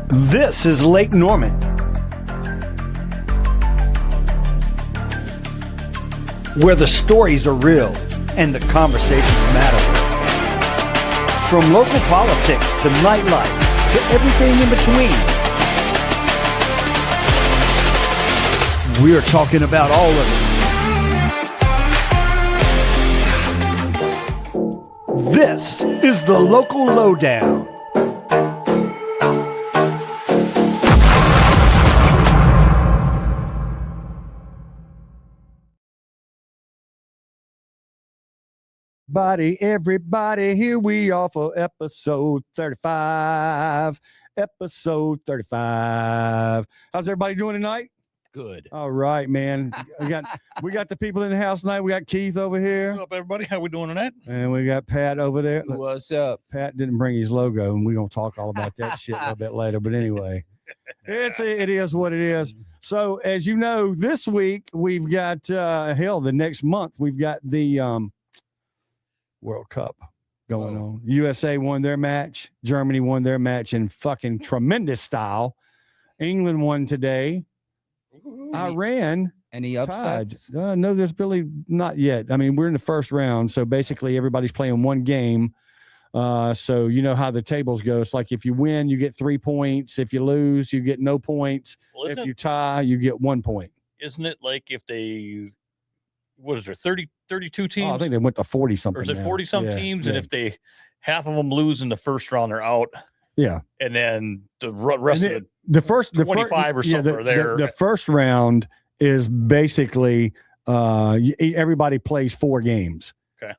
This is Lake Norman, where the stories are real and the conversations matter. From local politics to nightlife to everything in between, we're talking about all of it. This is the Local Lowdown. Everybody, here we are for episode 35. Episode 35. How's everybody doing tonight? Good. All right, man. We got the people in the house tonight. We got Keith over here. What's up, everybody? How we doing tonight? And we got Pat over there. Look, What's up? Pat didn't bring his logo, and we're going to talk all about that shit a little bit later. But anyway, it is what it is. So, as you know, this week we've got, the next month, we've got the World Cup going on. USA won their match. Germany won their match in fucking tremendous style. England won today. Iran Any tied. upsets? No, there's really not yet. I mean, we're in the first round, so basically everybody's playing one game. So you know how the tables go. It's like if you win, you get 3 points. If you lose, you get no points. Well, If you tie, you get 1 point. Isn't it like if they, what is there, 32 teams? Oh, I think they went to 40 something. Or is it now. 40-some Yeah, teams? yeah. And if they, half of them lose in the first round, they're out. Yeah. And then the rest And of it, the first 25 or something are there. The first round is basically everybody plays 4 games. Okay.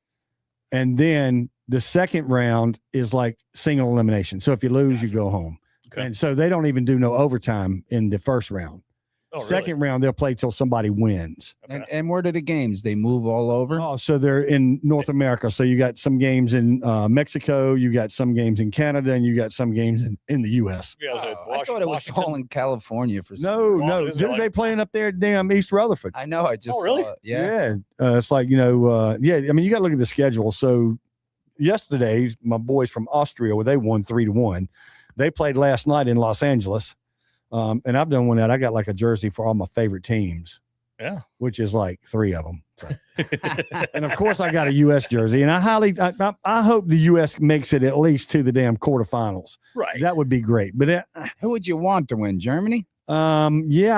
And then the second round is like single elimination. So if you lose, you go home. Okay. And so they don't even do no overtime in the first round. Oh, Second round, they'll play till somebody wins. Okay. And where do the games? They move all over? Oh, so they're in North America. So you got some games in Mexico, you got some games in Canada, and you got some games in the U.S. Yeah, was it I thought it was Washington? all in California for some No, reason. no. is it Dude, like- they playing up there damn East Rutherford. I know. I just Oh, really? saw it. Yeah. It's like, I mean, you got to look at the schedule. So yesterday, my boys from Austria, they won 3-1. They played last night in Los Angeles. And I've done one that I got like a jersey for all my favorite teams. Yeah. Which is like 3 of them. So. And of course I got a U.S. jersey, and I hope the U.S. makes it at least to the damn quarterfinals. Right. That would be great. But Who would you want to win? Germany? I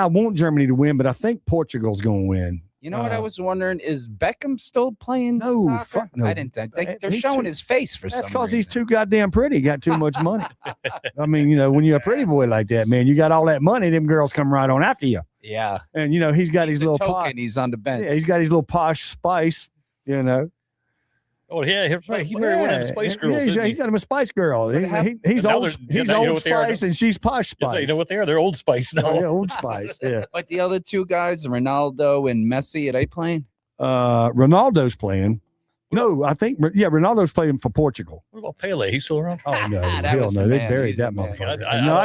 want Germany to win, but I think Portugal's going to win. You know what I was wondering? Is Beckham still playing No, soccer? fuck no. I didn't think. They're He's showing too- his face for some That's because he's reason. too goddamn pretty. He got too much money. I mean, when you're a pretty boy like that, man, you got all that money, them girls come right on after you. Yeah. And, he's got his He's a little token. posh. He's on the bench. Yeah, he's got his little posh spice, Oh, yeah. Right. He married one of the Spice Girls. Yeah, didn't he's he? got him a Spice Girl. But how- He's And now old. they're- He's now you know old what they are. Spice, and she's posh Yes, Spice. you know what they are? They're Old Spice now. Yeah, Old Spice. Yeah. But the other two guys, Ronaldo and Messi, are they playing? Ronaldo's playing. No, I think Ronaldo's playing for Portugal. What about Pele? He's still around? Oh no, That hell was no, the they man. buried He's that the man. motherfucker. Yeah,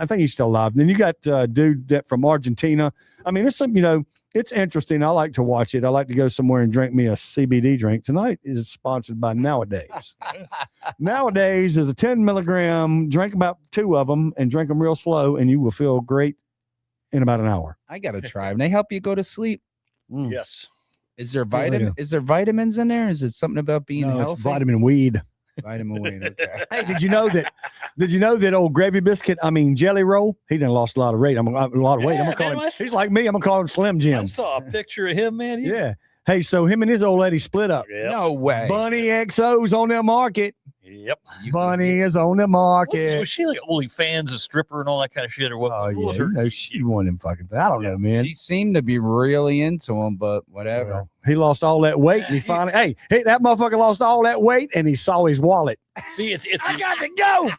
I think he's still alive. Then you got dude that from Argentina. I mean, it's some, it's interesting. I like to watch it. I like to go somewhere and drink me a CBD drink. Tonight is sponsored by Nowadays. Nowadays is a 10 milligram. Drink about 2 of them and drink them real slow, and you will feel great in about an hour. I gotta try. And they help you go to sleep. Mm. Yes. Is there Yeah, they do. Is there vitamins in there? Is it something about being No, healthy? it's vitamin weed. Vitamin weed. Okay. Hey, did you know that old gravy biscuit? I mean, Jelly Roll. He done lost a lot of weight. A lot of weight. I'm Yeah, gonna call man, him. I- He's like me. I'm gonna call him Slim I Jim. saw a picture of him, man. Yeah. Hey, so him and his old lady split up. Yep. No way. Bunny XO's on their market. Yep. Bunny is on the market. Was she like OnlyFans, a stripper, and all that kind of shit, or what? Oh what yeah, was her- she won him fucking thing. I don't know, man. She seemed to be really into him, but whatever. Well, he lost all that weight, and he finally, hey, that motherfucker lost all that weight, and he saw his wallet. See, it's I got to go.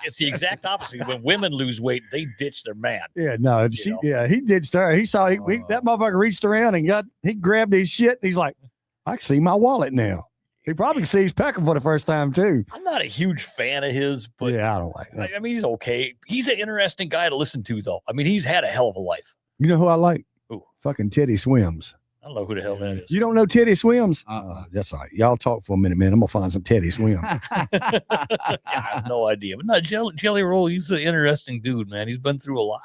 it's the exact opposite. When women lose weight, they ditch their man. Yeah, no, he did start. He saw that motherfucker reached around and he grabbed his shit. And he's like, I can see my wallet now. He probably sees Peckham for the first time too. I'm not a huge fan of his, but yeah, I don't like that. I mean, he's okay. He's an interesting guy to listen to, though. I mean, he's had a hell of a life. You know who I like? Who? Fucking Teddy Swims. I don't know who the hell that is. You don't know Teddy Swims? That's all right. Y'all talk for a minute, man. I'm gonna find some Teddy Swims. I have no idea. But no, Jelly Roll, he's an interesting dude, man. He's been through a lot.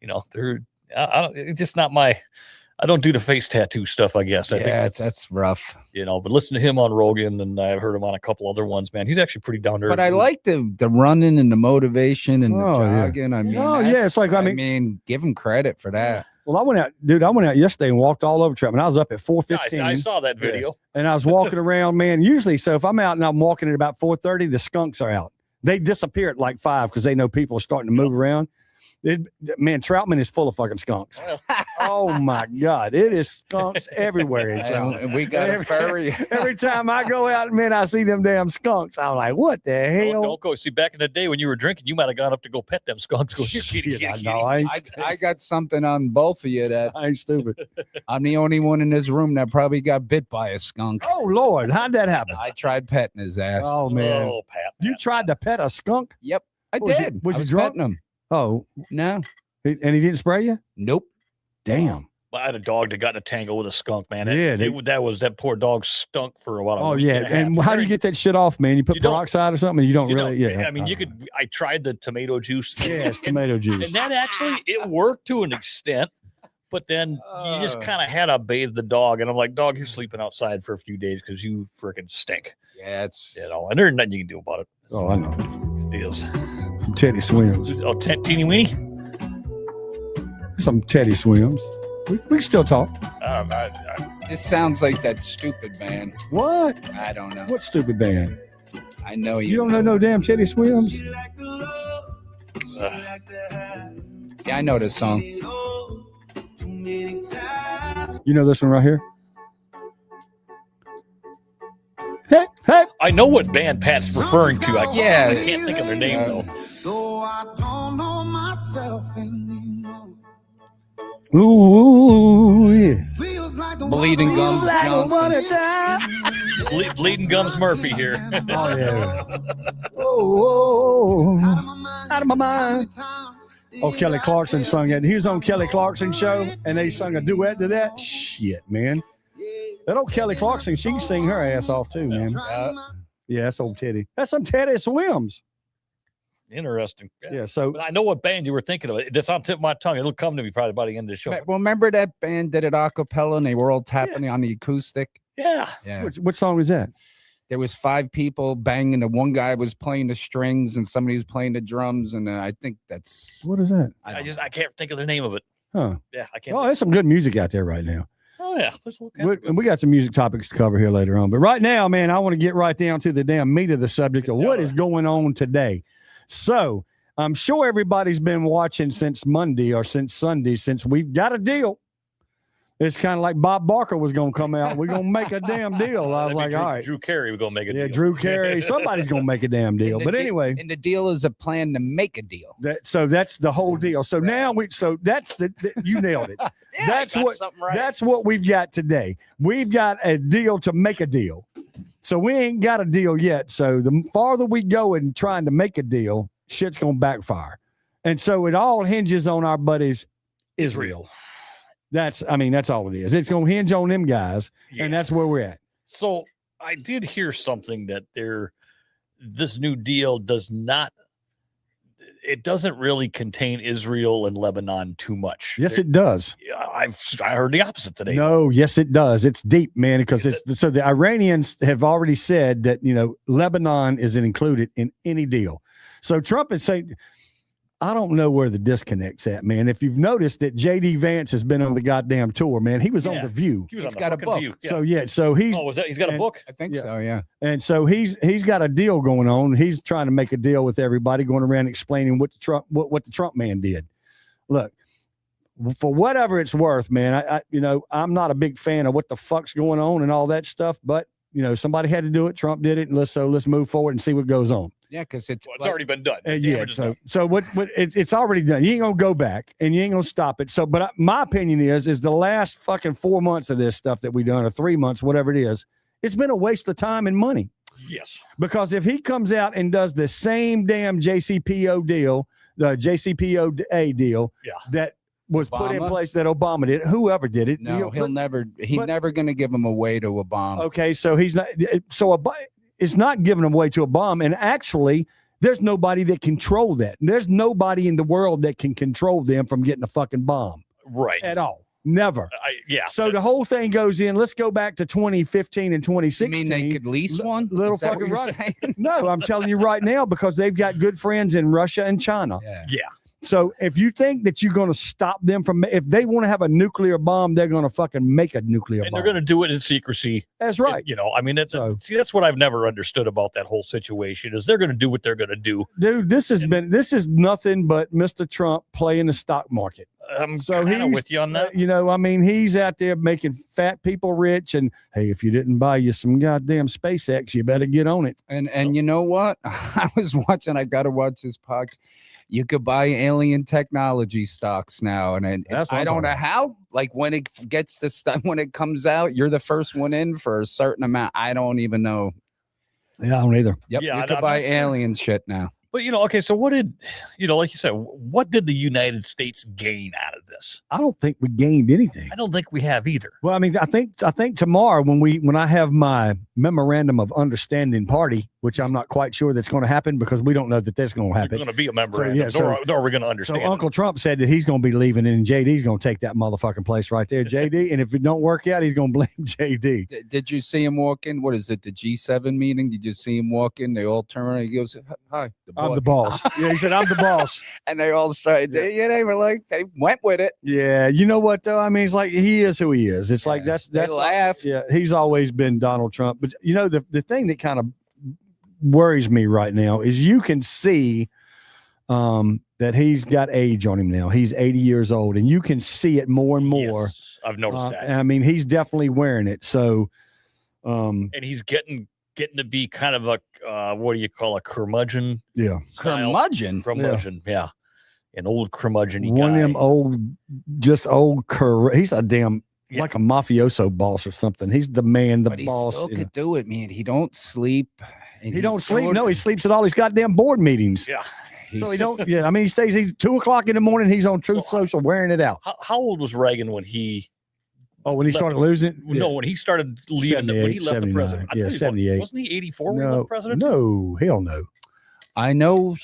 You know, it's just not my. I don't do the face tattoo stuff, I guess. I think that's rough. You know, but listen to him on Rogan, and I've heard him on a couple other ones, man. He's actually pretty down there. But I like the running and the motivation and the yeah. jogging. I mean, it's like, I mean, give him credit for that. Well, I went out yesterday and walked all over Trap, and I was up at 4:15. I saw that video. And I was walking around, man. Usually, so if I'm out and I'm walking at about 4:30, the skunks are out. They disappear at like 5 because they know people are starting to move around. Man, Troutman is full of fucking skunks. Oh my God, it is skunks everywhere in Troutman. And we got a furry. Every time I go out, man, I see them damn skunks. I'm like, what the hell? Don't go. See, back in the day when you were drinking, you might have gone up to go pet them skunks. Go, here, kitty. I got something on both of you that I ain't stupid. I'm the only one in this room that probably got bit by a skunk. Oh Lord, how'd that happen? I tried petting his ass. Oh man, Pat. You tried to pet a skunk? Yep, I Was did. Was I you was drunk? petting him. Oh No. And he didn't spray you? Nope. Damn. I had a dog that got in a tangle with a skunk, man. Yeah, that poor dog stunk for a while. Oh yeah, and how do you get that shit off, man? You put peroxide or something? You don't really. Yeah. I mean, you could. I tried the tomato juice. Yes, tomato juice. And that actually it worked to an extent, but then you just kind of had to bathe the dog, and I'm like, dog, you're sleeping outside for a few days because you freaking stink. Yeah, it's and there's nothing you can do about it. Oh, I know. Steals. Some Teddy Swims. Oh, teeny weeny. Some Teddy Swims. We can still talk. This sounds like that stupid band. What? I don't know. What stupid band? I know you don't know no damn Teddy Swims. Yeah, I know this song. You know this one right here? Hey, hey. I know what band Pat's referring to. I Yeah. can't think of their name though. Though I don't know myself anymore. Ooh, yeah. Feels like the Bleeding Gums Johnson. Bleeding Gums Murphy here. Oh yeah. Oh, out of my mind. Oh, Kelly Clarkson sung it. He was on Kelly Clarkson's show, and they sung a duet to that. Shit, man. That old Kelly Clarkson, she can sing her ass off too, man. Yeah, that's old Teddy. That's some Teddy Swims. Interesting. Yeah, so but I know what band you were thinking of. That's on the tip of my tongue. It'll come to me probably by the end of the show. Well, remember that band did it a cappella and they were all tapping on the acoustic? Yeah. Yeah. what song is that? There was 5 people banging, and one guy was playing the strings and somebody was playing the drums, and I think that's What is that? I can't think of the name of it. Huh. Yeah, I can't. Oh, there's some good music out there right now. Oh yeah, let's look at it. And we got some music topics to cover here later on. But right now, man, I want to get right down to the damn meat of the subject of what is going on today. So I'm sure everybody's been watching since Monday or since Sunday, since we've got a deal. It's kind of like Bob Barker was going to come out. We're going to make a damn deal. I was like, all right. Drew Carey, we're going to make a deal. Yeah, Drew Carey. Somebody's going to make a damn deal. But anyway. And the deal is a plan to make a deal. So that's the whole deal. So now that's you nailed it. Yeah, that's what we've got today. We've got a deal to make a deal. So we ain't got a deal yet. So the farther we go in trying to make a deal, shit's going to backfire. And so it all hinges on our buddies Israel. That's all it is. It's going to hinge on them guys, and that's where we're at. So I did hear something that this new deal doesn't really contain Israel and Lebanon too much. Yes, it does. I heard the opposite today. No, yes, it does. It's deep, man, because so the Iranians have already said that, Lebanon isn't included in any deal. So Trump is saying, I don't know where the disconnect's at, man. If you've noticed that J.D. Vance has been on the goddamn tour, man, he was on The View. He's got a book. View. Yeah. So he's he's got a book? I think so, yeah. And so he's got a deal going on. He's trying to make a deal with everybody, going around explaining what the Trump man did. Look, for whatever it's worth, man, I'm not a big fan of what the fuck's going on and all that stuff, but somebody had to do it. Trump did it, and let's move forward and see what goes on. Yeah, because it's already been done. So what it's already done. You ain't gonna go back and you ain't gonna stop it. So, but my opinion is the last fucking 4 months of this stuff that we done, or 3 months, whatever it is, it's been a waste of time and money. Yes. Because if he comes out and does the same damn JCPOA deal, that was put in Obama? place that Obama did. Whoever did it. No, you know, he'll never. He's but- never going to give him away to a bomb. Okay, so he's not. So it's not giving them away to a bomb, and actually, there's nobody that control that. There's nobody in the world that can control them from getting a fucking bomb Right. at all. Never. Yeah. So the that's- whole thing goes in. Let's go back to 2015 and You 2016. mean they could lease one? little Is that what fucking you're right. saying? No, I'm telling you right now because they've got good friends in Russia and China. Yeah. Yeah. So if you think that you're going to stop them from, if they want to have a nuclear bomb, they're going to fucking make a nuclear And bomb. they're going to do it in secrecy. That's right. You know, I mean, So- see, that's what I've never understood about that whole situation is they're going to do what they're going to do. Dude, this is nothing but Mr. Trump playing the stock market. I'm So kind of he's- with you on that. You know, I mean, he's out there making fat people rich. And hey, if you didn't buy you some goddamn SpaceX, you better get on it. And you know what? I was watching. I got to watch this podcast. You could buy alien technology stocks now, and That's what I I'm don't know talking how. Like when it gets to stuff, when it comes out, you're the first one in for a certain amount. I don't even know. Yeah, I don't either. Yep, Yeah, you I'm could not buy sure. alien shit now. But, you know, okay, so what did, you know, like you said, what did the United States gain out of this? I don't think we gained anything. I don't think we have either. Well, I mean, I think tomorrow when I have my memorandum of understanding party, which I'm not quite sure that's going to happen because we don't know that that's going to We're happen. going to be a member, yeah, so- nor are we going to So understand. it. Uncle Trump said that he's going to be leaving and JD's going to take that motherfucking place right there, JD. And if it don't work out, he's going to blame JD. Did you see him walk in? What is it? The G7 meeting? Did you see him walk in? They all turn around. He goes, "Hi, I'm the boss. Yeah, he said, I'm the boss. and they all started. They were like, they went with it. Yeah, you know what though? I mean, it's like he is who he is. It's like Yeah, that's they laugh. Yeah, he's always been Donald Trump. But you know, the thing that kind of worries me right now is you can see that he's got age on him now. He's 80 years old, and you can see it more and more. Yes, I've noticed that. I mean, he's definitely wearing it. So, And he's getting to be kind of a what do you call a curmudgeon? yeah, style- Curmudgeon. Curmudgeon, yeah. An old curmudgeon. one of them old, he's a damn Yeah. like a mafioso boss or something. He's the man, the But he boss. still you know. could do it, man. He don't sleep. and He don't he's sleep. so- No, he sleeps at all these goddamn board meetings. Yeah. So he don't. Yeah, I mean, he's 2:00 in the morning. He's on Truth So, Social wearing it out. How old was Reagan when he? Oh, when he left- started losing. No, when he started leaving. When he 78, left the 79. president. I Yeah, tell you what, 78. Wasn't he 84 when he no, left president? no, hell no. I know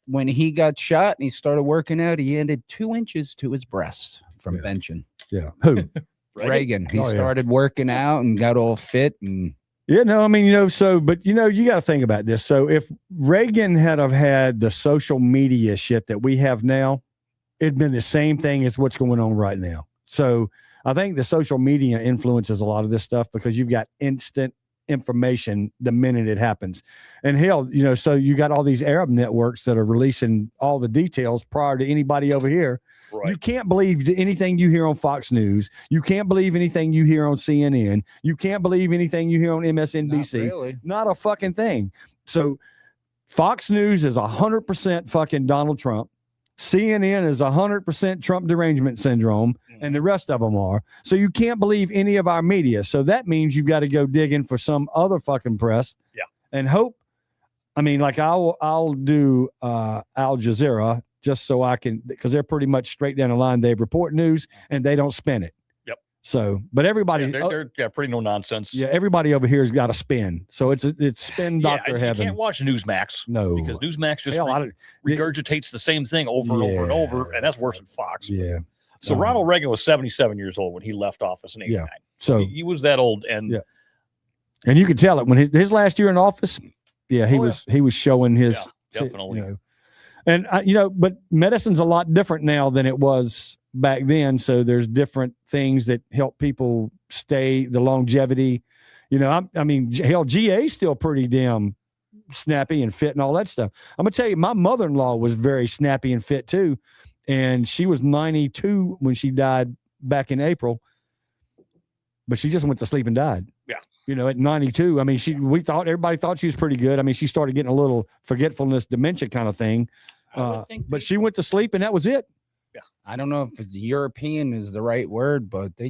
when he got shot and he started working out, he added 2 inches to his breast from Yeah. benching. Yeah, who? Reagan. He Oh, yeah. started working out and got all fit and Yeah, no, I mean, you know, so, but you know, you got to think about this. So if Reagan had have had the social media shit that we have now, it'd been the same thing as what's going on right now. So I think the social media influences a lot of this stuff because you've got instant information the minute it happens. And hell, you know, so you got all these Arab networks that are releasing all the details prior to anybody over here. You Right. can't believe anything you hear on Fox News. You can't believe anything you hear on CNN. You can't believe anything you hear on MSNBC. not really. Not a fucking thing. So Fox News is 100% fucking Donald Trump. CNN is 100% Trump derangement syndrome, and the rest of them are. So you can't believe any of our media. So that means you've got to go digging for some other fucking press. Yeah. And hope. I mean, like I'll do Al Jazeera just so I can, because they're pretty much straight down the line. They report news and they don't spin it. Yep. So, but everybody, Yeah, they're pretty no nonsense. yeah, everybody over here has got a spin. So it's spin Yeah, doctor and you heaven. can't watch Newsmax No. because Newsmax just Hell, I don't- regurgitates the same thing over and over and over, and that's worse than Fox. yeah. So Ronald Reagan was 77 years old when he left office in '89. So He was that old, and Yeah. and you could tell it when his last year in office. Yeah, he Oh, yeah. he was showing his Yeah, definitely. You know, and you know, but medicine's a lot different now than it was back then. So there's different things that help people stay the longevity. You know, I mean, hell, GA's still pretty damn snappy and fit and all that stuff. I'm gonna tell you, my mother-in-law was very snappy and fit too, and she was 92 when she died back in April. But she just went to sleep and died. Yeah. You know, at 92. I mean, everybody thought she was pretty good. I mean, she started getting a little forgetfulness, dementia kind of thing. I would think But she went to sleep and that was it. I don't know if it's European is the right word, but they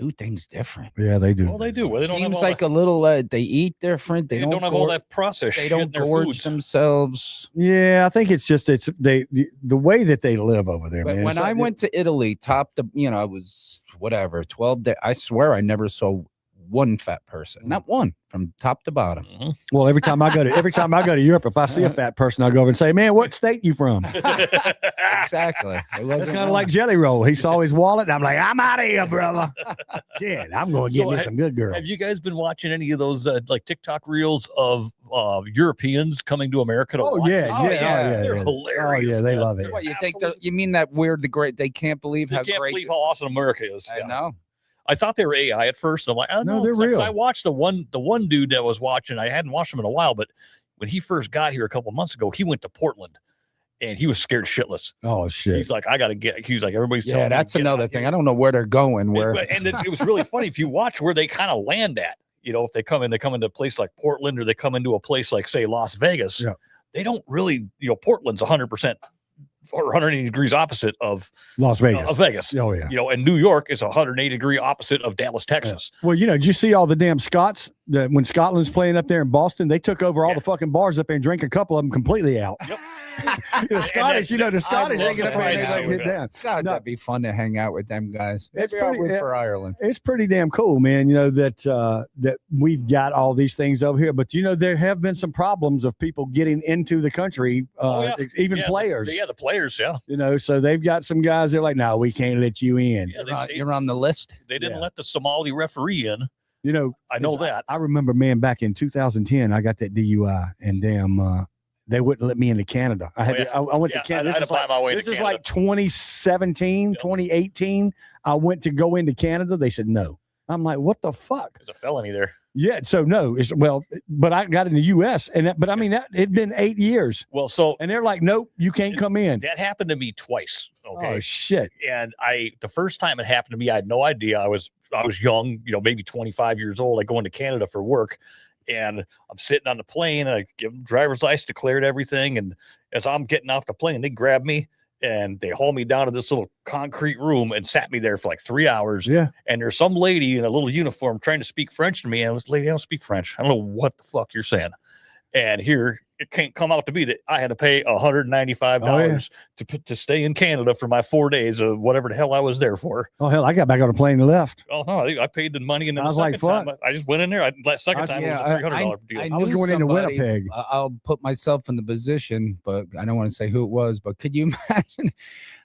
do things different. Yeah, they do. Well, they do. Well, they don't have Seems all like a little. They eat different. they They don't have all that processed They shit don't in their gorge foods. themselves. Yeah, I think it's just the way that they live over there, But man. when It's I like- went to Italy, I was whatever 12 days. I swear I never saw one fat person, not one, from top to bottom. Mhm. well, every time I go to Europe, if I see a fat person, I'll go over and say, "Man, what state you from?" Exactly. It That's wasn't kind of like Jelly Roll. He saw his wallet, and I'm like, "I'm out of here, brother." Shit, I'm going to get So me some good girl. Have you guys been watching any of those like TikTok reels of Europeans coming to America to Oh watch yeah, this? yeah, yeah. They're yeah. hilarious. Oh yeah, they man. love it. What you think? You mean that we're the great? They can't believe They how can't great. believe how awesome America is. I Yeah. know. I thought they were AI at first. I'm like, oh, No, no, they're 'cause real. I watched the one dude that was watching. I hadn't watched him in a while, but when he first got here a couple months ago, he went to Portland, and he was scared shitless. Oh shit. He's like, I got to get. He's like, everybody's telling Yeah, me to that's get another out thing. here. I don't know where they're going. Where And it was really funny if you watch where they kind of land at. You know, if they come into a place like Portland, or they come into a place like, say, Las Vegas. Yeah. They don't really. Portland's 100% or 180 degrees opposite of Las Vegas. Vegas. Oh yeah. And New York is 180-degree opposite of Dallas, Texas. Well, did you see all the damn Scots that when Scotland's playing up there in Boston, they took over all Yeah. the fucking bars up there and drank a couple of them completely out. Yep. The Scottish, the Scottish love ain't gonna surprise let them you. get down. God, No. that'd be fun to hang out with them guys. It's Maybe I'll pretty- root for Ireland. It's pretty damn cool, man. That we've got all these things over here, but there have been some problems of people getting into the country, Oh, yeah. even Yeah, players. The players, yeah. So they've got some guys that are like, no, we can't let you in. Yeah, You're on the list. they didn't Yeah. let the Somali referee in. I know that. I remember, man, back in 2010, I got that DUI, and damn, they wouldn't let me into Canada. I went to Canada. I had to buy my way This to is Canada. like 2017, Yep. 2018. I went to go into Canada. They said no. I'm like, what the fuck? There's a felony there. Yeah. So no, but I got in the U.S. but I mean, it'd been 8 years, Well, so and they're like, nope, you can't come in. that happened to me twice. Okay. Oh shit. And the first time it happened to me, I had no idea. I was young, maybe 25 years old. I go into Canada for work, and I'm sitting on the plane, and I give them driver's license, declared everything. And as I'm getting off the plane, they grab me and they haul me down to this little concrete room and sat me there for like 3 hours. Yeah. And there's some lady in a little uniform trying to speak French to me. And this lady, I don't speak French. I don't know what the fuck you're saying. And here it can't come out to be that I had to pay $195 to stay in Canada for my 4 days of whatever the hell I was there for. Oh hell, I got back on the plane and left. Oh no, I paid the money, and then I the was like, second time I just went in there. That second time it was a $300 deal. I was knew going into somebody- Winnipeg. I'll put myself in the position, but I don't want to say who it was. But could you imagine?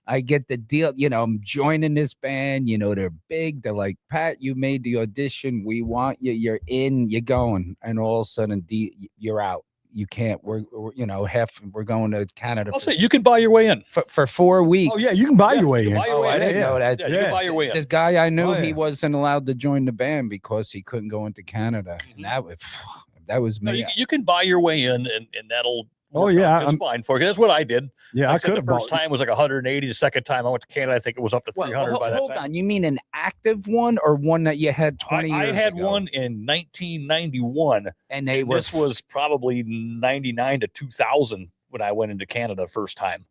I get the deal. I'm joining this band. They're big. They're like, Pat, you made the audition. We want you. You're in. You're going. And all of a sudden, you're out. You can't. We're going to Canada I'll say you can buy your way in. for 4 weeks. Oh yeah, you can buy your way in. Buy your Oh, way I in. didn't know that. Yeah, you Yeah. can buy your way in. This guy I knew, Oh, he yeah. wasn't allowed to join the band because he couldn't go into Canada. Mhm. And that was No, me. you can buy your way in, and that'll. Oh, work yeah, out just fine for you. That's what I did. Yeah, Like I said, could the have first bought. time was like 180. The second time I went to Canada, I think it was up to 300 by that hold time. on. You mean an active one or one that you had 20 I years had ago? one in 1991. And they were This was probably 99 to 2000 when I went into Canada first time.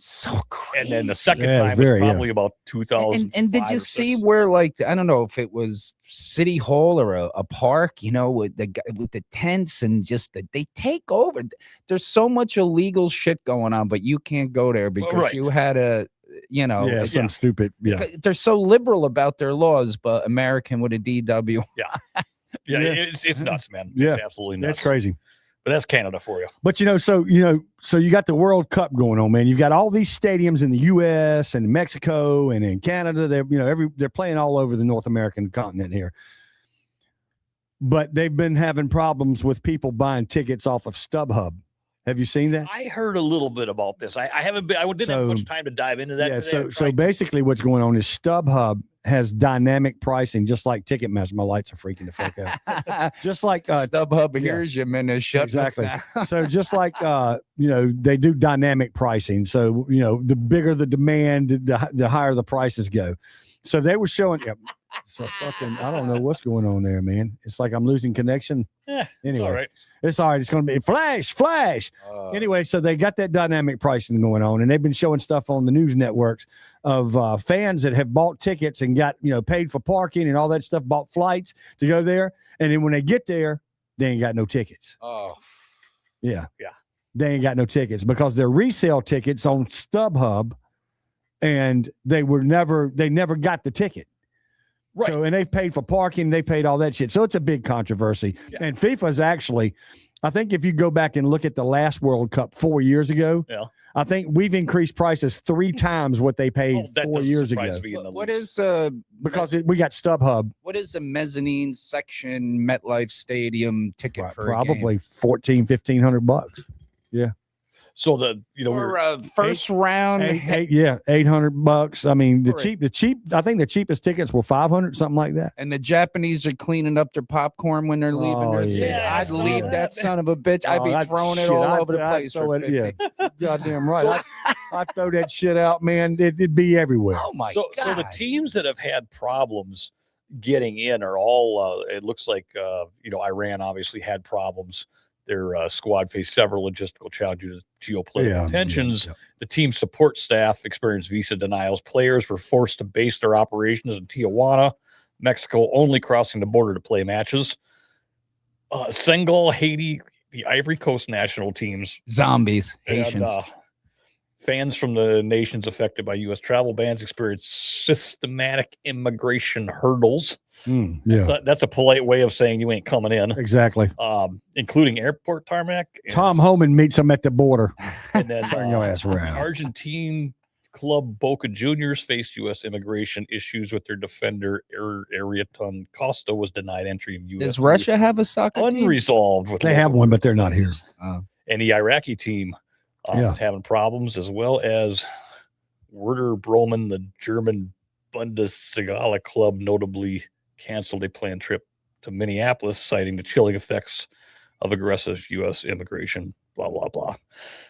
so crazy. And then the second Yeah, time very, was yeah. probably about 2000. And did you see where, like, I don't know if it was City Hall or a park, with the tents and just that they take over. There's so much illegal shit going on, but you can't go there because right. you had a, Yeah, some stupid. Yeah. They're so liberal about their laws, but American with a DW. Yeah, Yeah. it's nuts, man. Yeah. It's absolutely nuts. That's crazy. But that's Canada for you. But so you got the World Cup going on, man. You've got all these stadiums in the U.S. and Mexico and in Canada. They're playing all over the North American continent here. But they've been having problems with people buying tickets off of StubHub. Have you seen that? I heard a little bit about this. I haven't been. I didn't have So- much time to dive into that. Yeah. today. So I'm so trying to- basically, what's going on is StubHub has dynamic pricing, just like Ticketmaster. My lights are freaking the fuck out. Just like StubHub, yeah. here's your minute. Shut Exactly. down. So just like they do dynamic pricing. So the bigger the demand, the higher the prices go. So they were showing So fucking, I don't know what's going on there, man. It's like I'm losing connection. Yeah, Anyway, it's all right. it's all right. It's going to be flash. Anyway, so they got that dynamic pricing going on, and they've been showing stuff on the news networks of fans that have bought tickets and got, paid for parking and all that stuff, bought flights to go there. And then when they get there, they ain't got no tickets. Oh, Yeah. Yeah. They ain't got no tickets because they're resale tickets on StubHub, and they never got the ticket. Right. So, and they've paid for parking, they paid all that shit. So it's a big controversy. Yeah. And FIFA's actually, I think if you go back and look at the last World Cup 4 years ago, Yeah. I think we've increased prices 3 times what they paid That 4 doesn't years surprise ago. me in the what least. is Because we got StubHub, what is a mezzanine section MetLife Stadium ticket for probably $1,400-$1,500. So for a first round? $800. I mean, the Correct. cheap. I think the cheapest tickets were $500, something like that. And the Japanese are cleaning up their popcorn when they're leaving Oh, their yeah. city. Yeah, I I'd saw leave that, that man. son of a bitch. I'd be that throwing it shit, all I'd- over the I'd place throw for it, 50. yeah. Goddamn right. I throw that shit out, man. It'd be everywhere. Oh my so god! the teams that have had problems getting in are all. It looks like Iran obviously had problems. Their squad faced several logistical challenges due to geopolitical tensions. yeah. The team support staff experienced visa denials. Players were forced to base their operations in Tijuana, Mexico, only crossing the border to play matches. Senegal, Haiti, the Ivory Coast national teams, Zombies, and Haitians. fans from the nations affected by U.S. travel bans experienced systematic immigration hurdles. Yeah, That's a polite way of saying you ain't coming in, exactly. including airport tarmac. and- Tom Homan meets him at the border. and then Turn your ass around. Argentine club Boca Juniors faced U.S. immigration issues with their defender Ariton Costa was denied entry in U.S. Does Russia have a soccer team? unresolved with They have local one, but they're not here. Oh. and the Iraqi team Yeah. is having problems, as well as Werder Bremen, the German Bundesliga club, notably canceled a planned trip to Minneapolis, citing the chilling effects of aggressive U.S. immigration. Blah blah blah.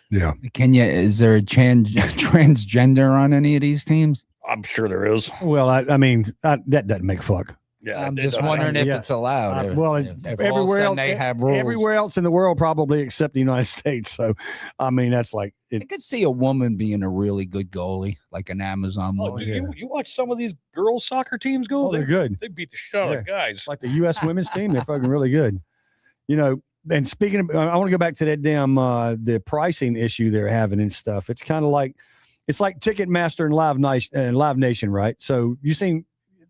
Yeah. Is there a transgender on any of these teams? I'm sure there is. Well, I mean, that doesn't make fuck. Yeah, I'm it- just I- wondering if yeah. it's allowed. If- Well, if all of a everywhere sudden else, they have rules. everywhere else in the world, probably except the United States. So, I mean, that's like I it. could see a woman being a really good goalie, like an Amazon Oh, woman. dude, yeah. you watch some of these girls' soccer teams go? Oh, they're good. They beat the shit out of guys. Like the U.S. women's team, they're fucking really good. And speaking of, I want to go back to that damn the pricing issue they're having and stuff. It's kind of like Ticketmaster and Live Nation, right? So you seen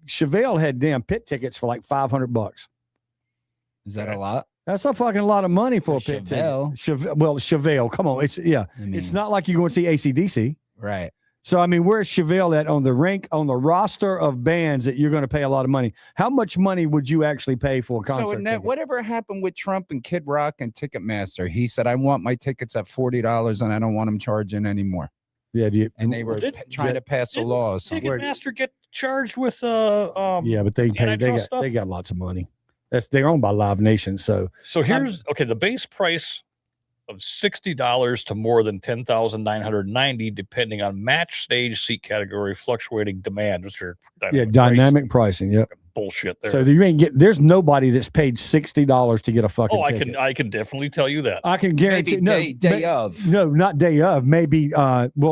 Chevelle had damn pit tickets for like $500. Is that a lot? That's a fucking lot of money for a For pit Chevelle. ticket. Chevelle, come on, it's I mean, it's not like you go and see AC/DC. right. So I mean, where's Chevelle at on the roster of bands that you're going to pay a lot of money? How much money would you actually pay for a concert? So ticket? whatever happened with Trump and Kid Rock and Ticketmaster, he said, "I want my tickets at $40, and I don't want them charging anymore." Yeah, And they were trying to pass a didn't law. Or something. Ticketmaster get charged with yeah, but they antitrust stuff? got lots of money. They're owned by Live Nation, so So here's the base price of $60 to more than $10,990, depending on match stage, seat category, fluctuating demand, which are dynamic pricing. Yep. bullshit there. So you ain't there's nobody that's paid $60 to get a fucking. ticket. I can definitely tell you that. I can guarantee. Maybe day of. No, not day of. Maybe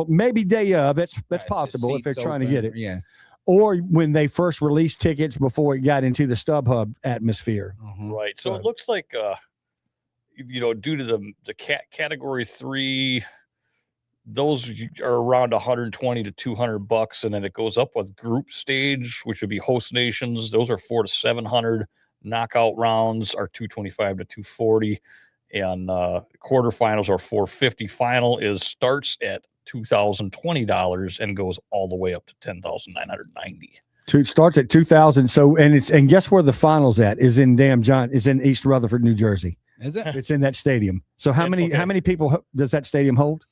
maybe day of. That's Right, the possible if they're seats trying to open, get it. Yeah. Or when they first released tickets before it got into the StubHub atmosphere. Mhm. Right. So So- it looks like due to the category 3, those are around 120 to $200, and then it goes up with group stage, which would be host nations. Those are 400 to 700. Knockout rounds are 225 to 240, and quarterfinals are 450. Final starts at $2,020 and goes all the way up to $10,990. It starts at 2,000. So and guess where the finals at is in is in East Rutherford, New Jersey. Is it? It's in that stadium. So how many people does that stadium hold?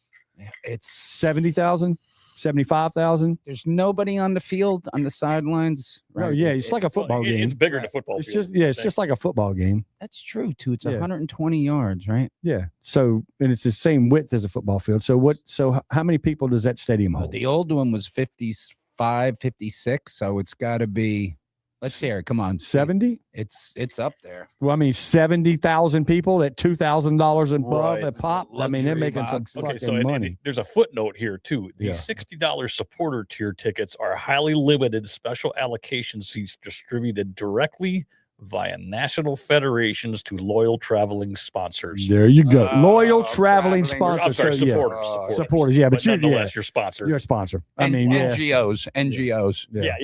It's 70,000, 75,000. there's nobody on the field on the sidelines. Oh yeah, it's like a football It's game. bigger than a football It's field. just like a football game. That's true too. It's Yeah. 120 yards, right? Yeah. So and it's the same width as a football field. So how many people does that stadium hold? The old one was 55, 56, so it's got to be Let's hear it. Come on. 70? It's up there. Well, I mean, 70,000 people at $2,000 and above Right. a pop. I mean, they're Luxury making some box. fucking Okay, so and money. there's a footnote here too. The Yeah. $60 supporter tier tickets are highly limited special allocation seats distributed directly via national federations to loyal traveling sponsors. There you go. Loyal traveling- traveling I'm sponsors. sorry, So, yeah. supporters. Supporters. Yeah, but, you're, nonetheless, you're sponsored. you're a sponsor. I And mean, yeah. NGOs. NGOs. yeah,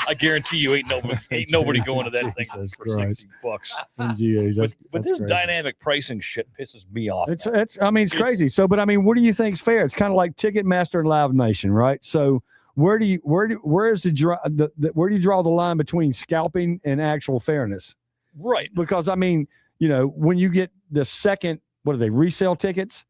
I guarantee you ain't nobody going to that thing Jesus for Christ. $60. NGOs. But, That's, but that's this crazy. dynamic pricing shit pisses me off. It's man. I mean, it's It's- crazy. So, but I mean, what do you think's fair? It's kind of like Ticketmaster and Live Nation, right? So, where do you where is the where do you draw the line between scalping and actual fairness? right. Because I mean, you know, when you get the second, what are they, resale tickets?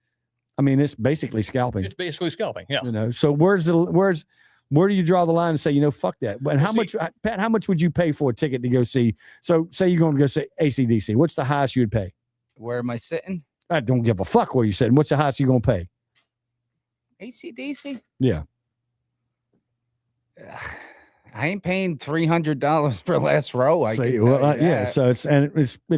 I mean, it's basically scalping. It's basically scalping. Yeah. You know, so where do you draw the line and say, you know, fuck that? But how see- much, Pat? How much would you pay for a ticket to go see? So, say you're going to go see AC/DC. What's the highest you'd pay? Where am I sitting? I don't give a fuck where you said. What's the highest you're going to pay? ACDC? Yeah. I ain't paying $300 for last row. I Say, can well, tell you yeah. that. So it's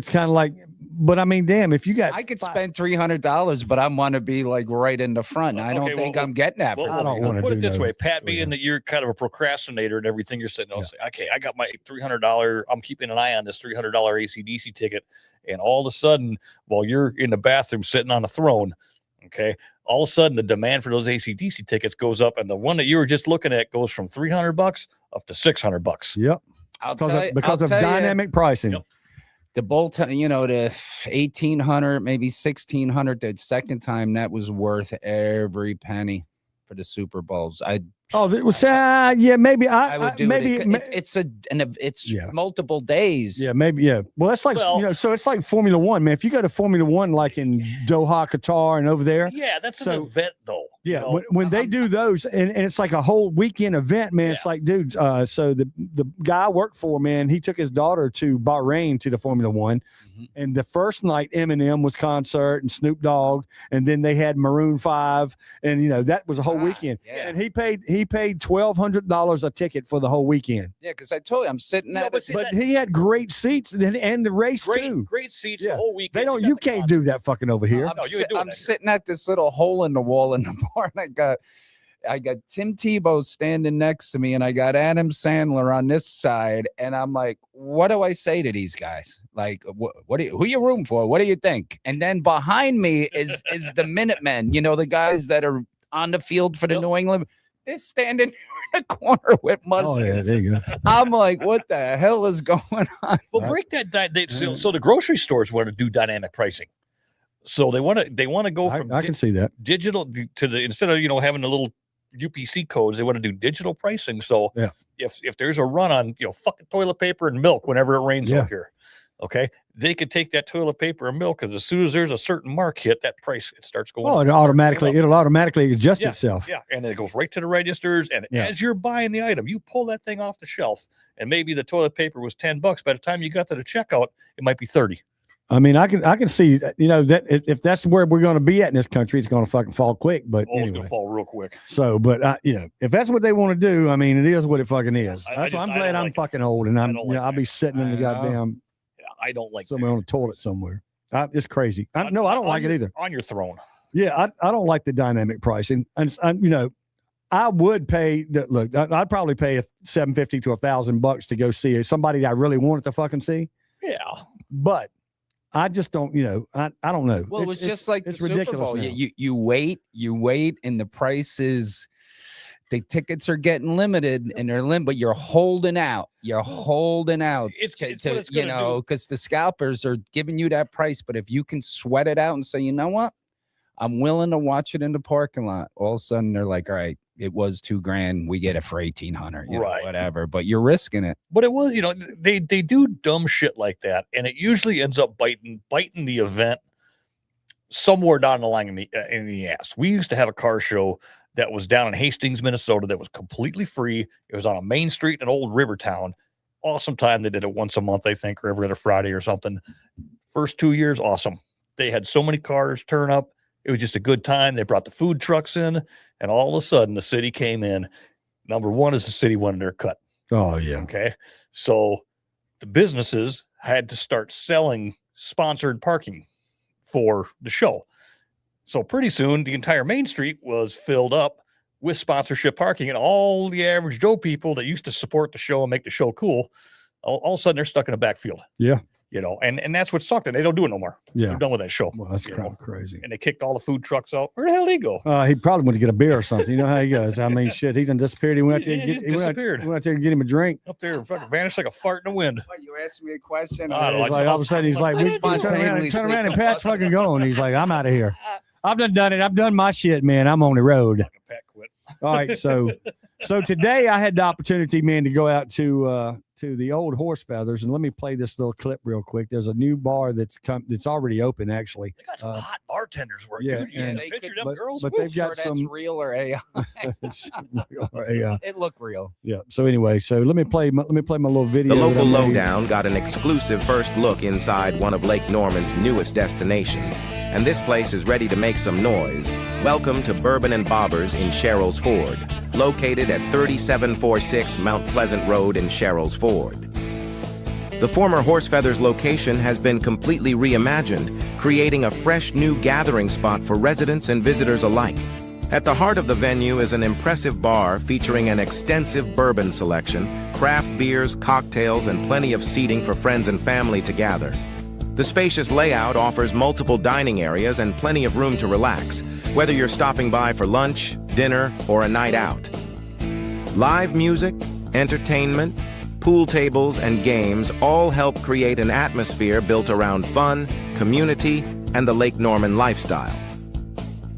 kind of like, but I mean, damn, if you got, I could five- spend $300, but I want to be like right in the front. I don't Okay, think well, I'm getting that. Well, for I don't $300. wanna put it do this no way, Pat, free being that you're kind of a procrastinator and everything, you're sitting, Yeah. say, okay, I got my $300. I'm keeping an eye on this $300 AC/DC ticket, and all of a sudden, while you're in the bathroom sitting on a throne, okay, all of a sudden the demand for those AC/DC tickets goes up, and the one that you were just looking at goes from $300 up to $600. Yep, I'll because tell of, you- because I'll of tell you, dynamic pricing. Yep. the bolt, the 1,800, maybe 1,600. The second time, that was worth every penny for the Super Bowls. Oh, that was yeah, maybe I would do maybe it. It's Yeah. multiple days. yeah, maybe yeah. Well, that's like Well- you know, so it's like Formula One, man. If you go to Formula One, like in Doha, Qatar, and over there, Yeah, that's So- an event, though. you yeah, know? when they do those, and it's like a whole weekend event, man. It's Yeah. like, dude. So the guy I work for, man, he took his daughter to Bahrain to the Formula One, Mhm. and the first night Eminem was concert and Snoop Dogg, and then they had Maroon 5, and you know that was a whole Ah, weekend. Yeah, And he paid $1,200 a ticket for the whole weekend. yeah. Because I told you, I'm sitting No, at but it. see, But that- he had great seats and the race too. great seats Yeah. the whole weekend. They don't. got You the can't concert. do that fucking over here. I'm, No, you sit- ain't doing I'm that here. sitting at this little hole in the wall in the bar, and I got Tim Tebow standing next to me, and I got Adam Sandler on this side, and I'm like, what do I say to these guys? Like, who you room for? What do you think? And then behind me is the Minutemen, you know, the guys that are on the field for the Yep. New England. They're standing in the corner with Oh mustangs. yeah, there you go. I'm like, what the hell is going on? Well, Right. break that. So the grocery stores want to do dynamic pricing. So they want to go from I can see that. digital to the instead of having the little UPC codes, they want to do digital pricing. So Yeah. if there's a run on fucking toilet paper and milk whenever it rains Yeah. out here, okay, they could take that toilet paper and milk, and as soon as there's a certain mark hit, that price it starts going. Oh, up. it'll automatically adjust itself. Yeah, and then it goes right to the registers. And Yeah. as you're buying the item, you pull that thing off the shelf, and maybe the toilet paper was $10. By the time you got to the checkout, it might be 30. I mean, I can see that if that's where we're going to be at in this country, it's going to fucking fall quick. But Oh, it's anyway, gonna fall real quick. so but if that's what they want to do, I mean, it is what it fucking is. I That's why just- I'm I glad don't I'm like it. fucking old and I'm don't like I'll be that. sitting in the I know. goddamn Yeah, I don't like somewhere on the toilet somewhere. It's crazy. No, I don't like it either. On your throne. Yeah, I don't like the dynamic pricing, and I would pay. Look, I'd probably pay $750 to $1,000 to go see somebody I really wanted to fucking see, Yeah. but I just don't. I don't know. Well, it was just like it's the Super ridiculous Bowl. now. You wait, and the prices, the tickets are getting limited, and they're but you're holding out. You're holding out. It's what it's gonna do. because the scalpers are giving you that price. But if you can sweat it out and say, you know what, I'm willing to watch it in the parking lot. All of a sudden, they're like, all right, it was $2,000. We get it for 1,800. Right. Whatever. But you're risking it. But it was, they do dumb shit like that, and it usually ends up biting the event somewhere down the line in the ass. We used to have a car show that was down in Hastings, Minnesota, that was completely free. It was on a main street in old Rivertown. Awesome time. They did it once a month, I think, or every other Friday or something. First 2 years, awesome. They had so many cars turn up. It was just a good time. They brought the food trucks in, and all of a sudden, the city came in. Number one is the city wanted their cut. Oh yeah. Okay. So the businesses had to start selling sponsored parking for the show. So pretty soon the entire main street was filled up with sponsorship parking, and all the average Joe people that used to support the show and make the show cool, all of a sudden they're stuck in a backfield. Yeah. You know, and that's what sucked. And they don't do it no more. Yeah. They're done with that show. Well, that's you kind know. of crazy. And they kicked all the food trucks out. Where the hell did he go? He probably went to get a beer or something. You know how he goes. I mean, shit, he done disappeared. He went out there Yeah, and he get, he went out, disappeared. he went out there to get him a drink. Up there, fucking vanished like a fart in the wind. What, you asked me a question? I don't know, He's I like, all of a sudden, he's like, I we didn't turn do around, it. turn around and Pat's fucking going. He's like, I'm out of here. I've done it. I've done my shit, man. I'm on the road. Fucking Pat quit. All right, so today I had the opportunity, man, to go out to the old Horse Feathers, and let me play this little clip real quick. There's a new bar that's already open, actually. They got some hot bartenders working. yeah, Dude, you and- seen a picture of them but- girls? but Woo. they've got Sure that's some- real or AI. yeah, It looked real. yeah. So anyway, so let me play my little video. The that local I made. lowdown got an exclusive first look inside one of Lake Norman's newest destinations, and this place is ready to make some noise. Welcome to Bourbon and Bobbers in Sherrills Ford, located at 3746 Mount Pleasant Road in Sherrills Ford. The former Horse Feathers location has been completely reimagined, creating a fresh new gathering spot for residents and visitors alike. At the heart of the venue is an impressive bar featuring an extensive bourbon selection, craft beers, cocktails, and plenty of seating for friends and family to gather. The spacious layout offers multiple dining areas and plenty of room to relax, whether you're stopping by for lunch, dinner, or a night out. Live music, entertainment, pool tables, and games all help create an atmosphere built around fun, community, and the Lake Norman lifestyle.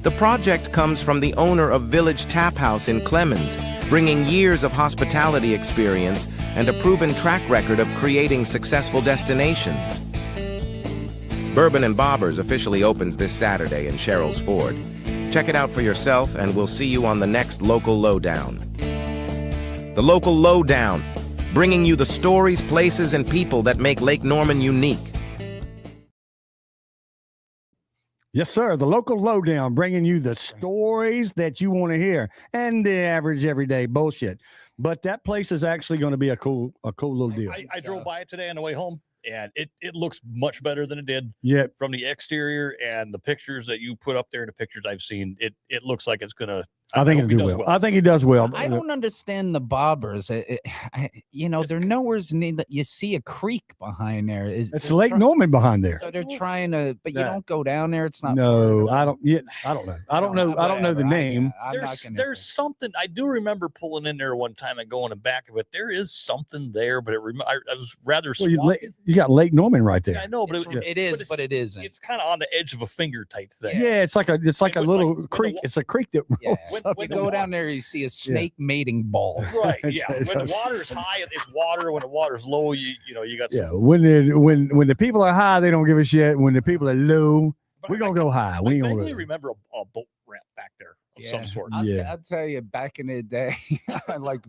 The project comes from the owner of Village Tap House in Clemens, bringing years of hospitality experience and a proven track record of creating successful destinations. Bourbon and Bobbers officially opens this Saturday in Sherrills Ford. Check it out for yourself, and we'll see you on the next Local Lowdown. The Local Lowdown, bringing you the stories, places, and people that make Lake Norman unique. Yes, sir. The local lowdown, bringing you the stories that you want to hear and the average everyday bullshit. But that place is actually going to be a cool little deal. I drove by it today on the way home, and it looks much better than it did Yeah. from the exterior, and the pictures that you put up there and the pictures I've seen. It looks like it's gonna. I think hope it'll he do does well. I think he does well. I don't understand the bobbers. They're nowhere's near that. You see a creek behind there. It's they're Lake try- Norman behind there. So they're trying to, but you Nah. don't go down there. It's not. No, I don't. Yeah, I don't know. I don't know. I don't know the name. There's something I do remember pulling in there one time and going back of it. There is something there, but I was rather Well, swampy. you got Lake Norman right Yeah, I there. know, but It is, it's- but it isn't. It's kind of on the edge of a finger type thing. Yeah, it's like a And with, little like, creek. with It's a creek that Yeah. rolls up When You and go down. down there, you see a snake mating ball. Right. It's- Yeah. it's- When the water's high, it's water. When the water's low, you got. Yeah, when the people are high, they don't give a shit. When the people are low, we're gonna go high. I We ain't vaguely gonna. remember a boat ramp back there of some sort. Yeah. I'll tell you, back in the day, like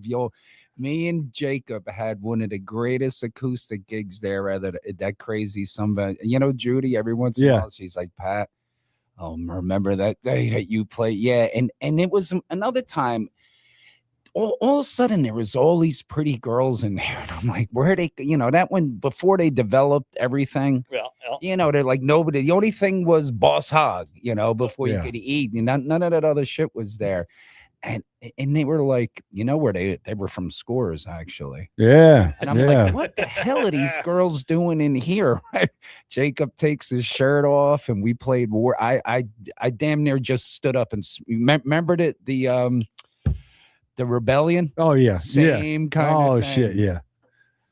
me and Jacob had one of the greatest acoustic gigs there. Rather that crazy somebody, Judy. Every once in a Yeah. while, she's like, Pat, remember that day that you played? Yeah, and it was another time. All of a sudden, there was all these pretty girls in there. And I'm like, where are they? That one before they developed everything. Yeah. They're like nobody. The only thing was Boss Hog, before Yeah. you could eat, and none of that other shit was there. And they were like, where they were from Scores actually. Yeah, And I'm yeah. like, what the hell are these girls doing in here? Right? Jacob takes his shirt off, and we played war. I damn near just stood up and remembered it. The Rebellion. Oh yeah, yeah. Same kind Oh of thing. shit, yeah.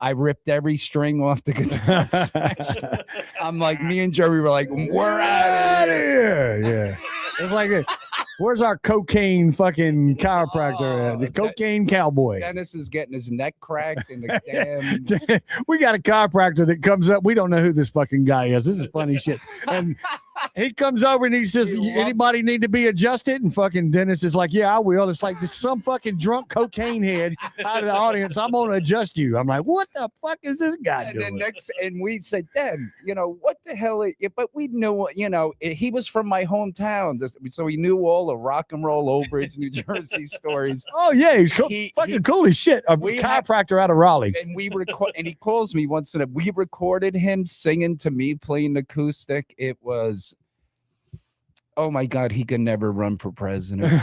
I ripped every string off the guitar. and smashed it. I'm like, me and Joey were like, we're out of here. Yeah. It's like, where's our cocaine fucking chiropractor at? The cocaine cowboy. Dennis is getting his neck cracked and the damn. We got a chiropractor that comes up. We don't know who this fucking guy is. This is funny shit. And he comes over and he says, anybody need to be adjusted? And fucking Dennis is like, yeah, I will. It's like this some fucking drunk cocaine head out of the audience. I'm going to adjust you. I'm like, what the fuck is this guy And doing? then and we said, Dan, what the hell? But we knew, he was from my hometown. So we knew all the rock and roll Old Bridge, New Jersey stories. Oh, yeah, he's cool, fucking cool as shit. A we chiropractor out of Raleigh. And and he calls me once in a, we recorded him singing to me, playing acoustic. It was, oh my God, he could never run for president.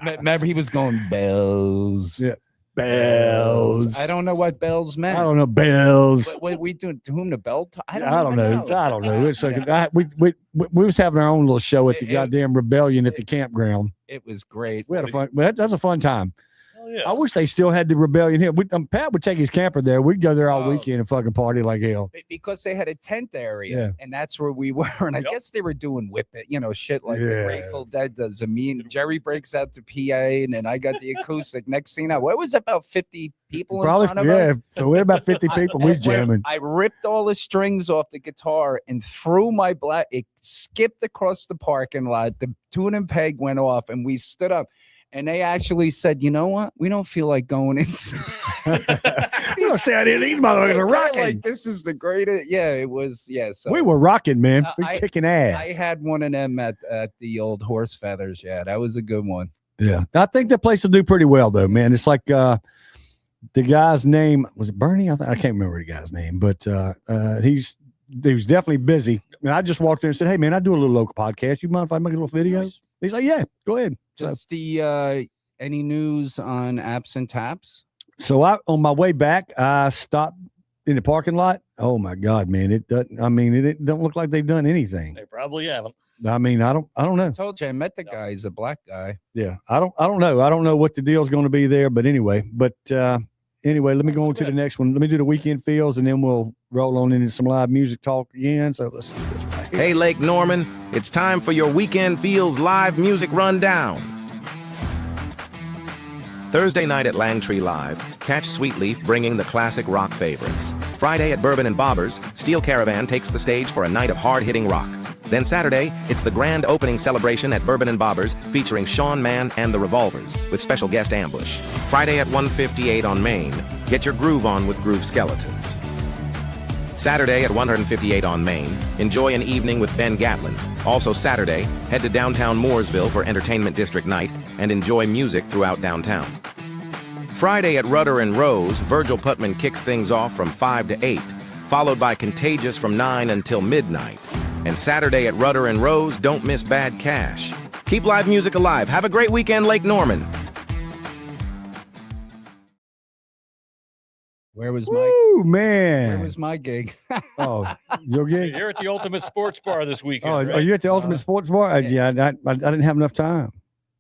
Remember, he was going bells. Yeah. Bells. I don't know what bells meant. I don't know. Bells. What we doing? To whom the bell? I don't know. I don't know. It's like, we was having our own little show at the goddamn rebellion at the campground. It was great. We had a fun. That's a fun time. Oh, yeah. I wish they still had the rebellion here. Pat would take his camper there. We'd go there all Oh. weekend and fucking party like hell. Because they had a tent area, Yeah. and that's where we were. And I Yep. guess they were doing whip it, shit like the Yeah. Grateful Dead does. Jerry breaks out the PA, and then I got the acoustic. Next thing I know, what was it, about 50 people in Probably, front of yeah. us? So we had about 50 people. We was jamming. I ripped all the strings off the guitar and threw my black. It skipped across the parking lot. The tune and peg went off, and we stood up. And they actually said, you know what? We don't feel like going inside. We don't stay out here. These motherfuckers are They're rocking. Like, this is the greatest. Yeah, it was. Yeah. So We were rocking, man. We I- kicking ass. I had one of them at the old Horse Feathers. Yeah, that was a good one. Yeah. I think that place will do pretty well, though, man. It's like the guy's name, was it Bernie? I can't remember the guy's name, but he was definitely busy. And I just walked there and said, hey, man, I do a little local podcast. You mind if I make a little video? He's like, yeah, go ahead. Just any news on Absent Taps? So on my way back, I stopped in the parking lot. Oh my God, man. It doesn't, it don't look like they've done anything. They probably haven't. I don't know. I told you I met the guy. He's a black guy. Yeah. I don't know. I don't know what the deal's going to be there, but anyway, anyway, let me go on to the next one. Let me do the weekend feels and then we'll roll on into some live music talk again. So let's do this right here. Hey, Lake Norman, it's time for your Weekend Feels live music rundown. Thursday night at Langtree Live, catch Sweetleaf bringing the classic rock favorites. Friday at Bourbon and Bobbers, Steel Caravan takes the stage for a night of hard-hitting rock. Then Saturday, it's the grand opening celebration at Bourbon and Bobbers featuring Sean Mann and the Revolvers with special guest Ambush. Friday at 158 on Main, get your groove on with Groove Skeletons. Saturday at 158 on Main, enjoy an evening with Ben Gatlin. Also Saturday, head to downtown Mooresville for Entertainment District Night and enjoy music throughout downtown. Friday at Rudder and Rose, Virgil Putman kicks things off from 5 to 8, followed by Contagious from 9 until midnight. And Saturday at Rudder and Rose, don't miss Bad Cash. Keep live music alive. Have a great weekend, Lake Norman. Where was Woo, man. Where was my gig? Oh, your gig? You're at the Ultimate Sports Bar this weekend. Oh, right? are you at the Ultimate Sports Bar? Yeah, I didn't have enough time.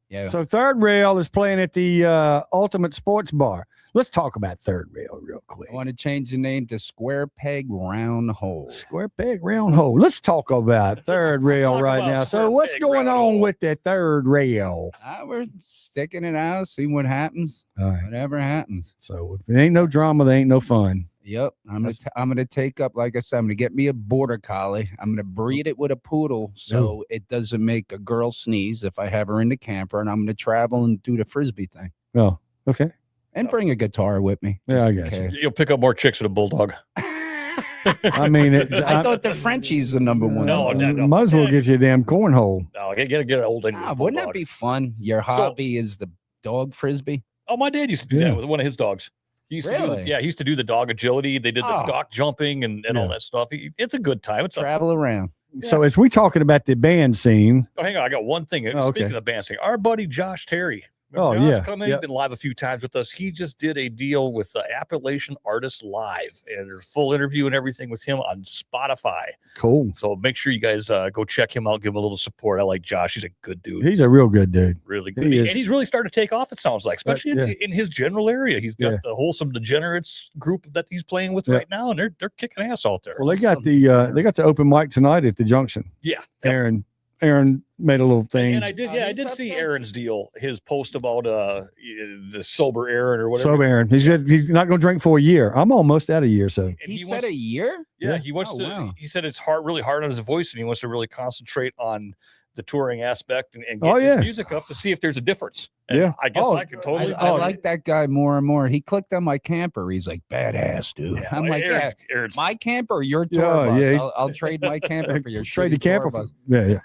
Yeah. So Third Rail is playing at the Ultimate Sports Bar. Let's talk about Third Rail real quick. I want to change the name to Square Peg Round Hole. Square Peg Round Hole. Let's talk about Third Rail Talk right about now. So Square what's Peg going Round on Hole. with the Third Rail? We're sticking it out, see what happens. All right. Whatever happens. So if it ain't no drama, there ain't no fun. Yep. I'm gonna take up, like I said, I'm gonna get me a border collie. I'm gonna breed it with a poodle so it doesn't make a girl sneeze if I have her in the camper, and I'm gonna travel and do the frisbee thing. Oh, okay. And bring a guitar with me. Yeah, I just in got you. case. You'll pick up more chicks with a bulldog. I mean, I thought the Frenchie's the number one. No, no. Might as well get you a damn cornhole. No, get an old Indian Wouldn't that bulldog. be fun? Your hobby is the dog frisbee. Oh, my dad used to do Yeah. that with one of his dogs. He used to Really? he used to do the dog agility. They did the Oh. dock jumping and all Yeah. that stuff. It's a good time. It's a, Travel around. So as we talking about the band scene, oh, hang on, I got one thing. Oh, okay. Speaking of dancing, our buddy Josh Terry. Oh, Josh yeah. come in, Yep. been live a few times with us. He just did a deal with Appalachian Artists Live, and there's a full interview and everything with him on Spotify. cool. So make sure you guys go check him out, give him a little support. I like Josh; he's a good dude, He's a real good dude. really good, he and is. he's really starting to take off. It sounds like, especially yeah. in his general area. He's got Yeah. the Wholesome Degenerates group that he's playing with Yeah. right now, and they're kicking ass out there. Well, they got the open mic tonight at the Junction. Yeah. Aaron made a little thing. And I did, Oh, yeah, I he's did up see there? Aaron's deal, his post about the sober Aaron or whatever. So Aaron, he's not going to drink for a year. I'm almost at a year, so And He said wants, a year? yeah, Yeah. he wants Oh, to. wow. He said it's really hard on his voice, and he wants to really concentrate on the touring aspect and Oh, get yeah. his music up to see if there's a difference. And Yeah. I guess Oh, I could totally. I Oh, like that guy more and more. He clicked on my camper. He's like, badass, dude. I'm like, yeah, Aaron's my camper or your tour Yeah, bus? yeah, he's- I'll trade my camper for your trade the shitty tour camper for bus. yeah.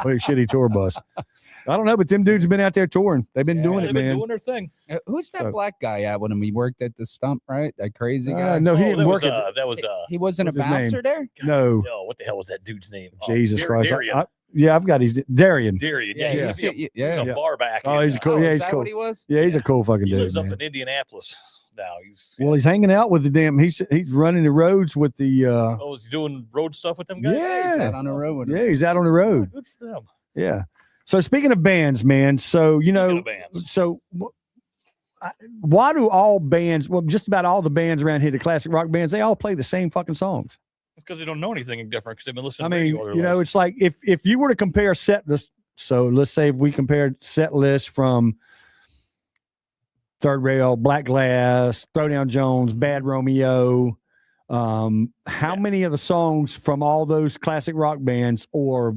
For a shitty tour bus. I don't know, but them dudes have been out there touring. They've been Yeah, doing they've it, been man. doing their thing. Who's that So- black guy at when he worked at the Stump, right? That crazy guy. No, he Oh, didn't that work was, at. that was He wasn't a what's his name? bouncer there? No, no, what the hell was that dude's name? Jesus Christ. Darian. Yeah, I've got his Darian. Darian. Yeah, Yeah, he's, he's, yeah. he's a Yeah. bar back. Oh, he's cool. Oh, Yeah, is he's that cool. what he was? Yeah, he's a cool fucking He dude, lives up man. in Indianapolis now. He's Well, he's hanging out with the damn. He's running the roads with the. oh, is he doing road stuff with them guys? He's Yeah. out on the road with him. Yeah, he's out on the Oh, road. good for them. Yeah. So speaking of bands, man. So you Speaking know, of bands. so why do all bands? Well, just about all the bands around here, the classic rock bands, they all play the same fucking songs. It's because they don't know anything different because they've been listening I to mean, radio all their you know, lives. it's like if you were to compare set list. So let's say if we compared set list from Third Rail, Black Glass, Throwdown Jones, Bad Romeo. How many of the songs from all those classic rock bands, or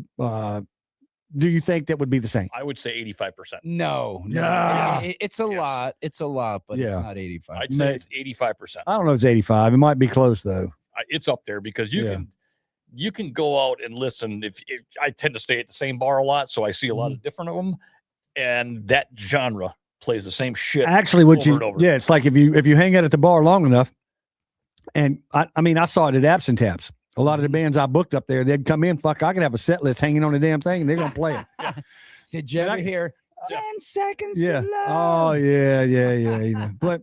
do you think that would be the same? I would say 85%. No, Yeah. it's a Yes. lot. It's a lot, but Yeah. it's not 85. I'd say Mate. it's 85%. I don't know. If it's 85. It might be close though. It's up there because Yeah. you can go out and listen. If I tend to stay at the same bar a lot, so I see a lot Mm-hmm. of different of them, and that genre plays the same shit. Actually, what over you and over. yeah, it's like if you hang out at the bar long enough, and I mean I saw it at Absent Taps. A lot of the bands I booked up there, they'd come in. Fuck, I could have a set list hanging on the damn thing, and they're gonna play it. Did you And ever I- hear Yeah. 10 seconds? Yeah. To Oh love? yeah. You know, but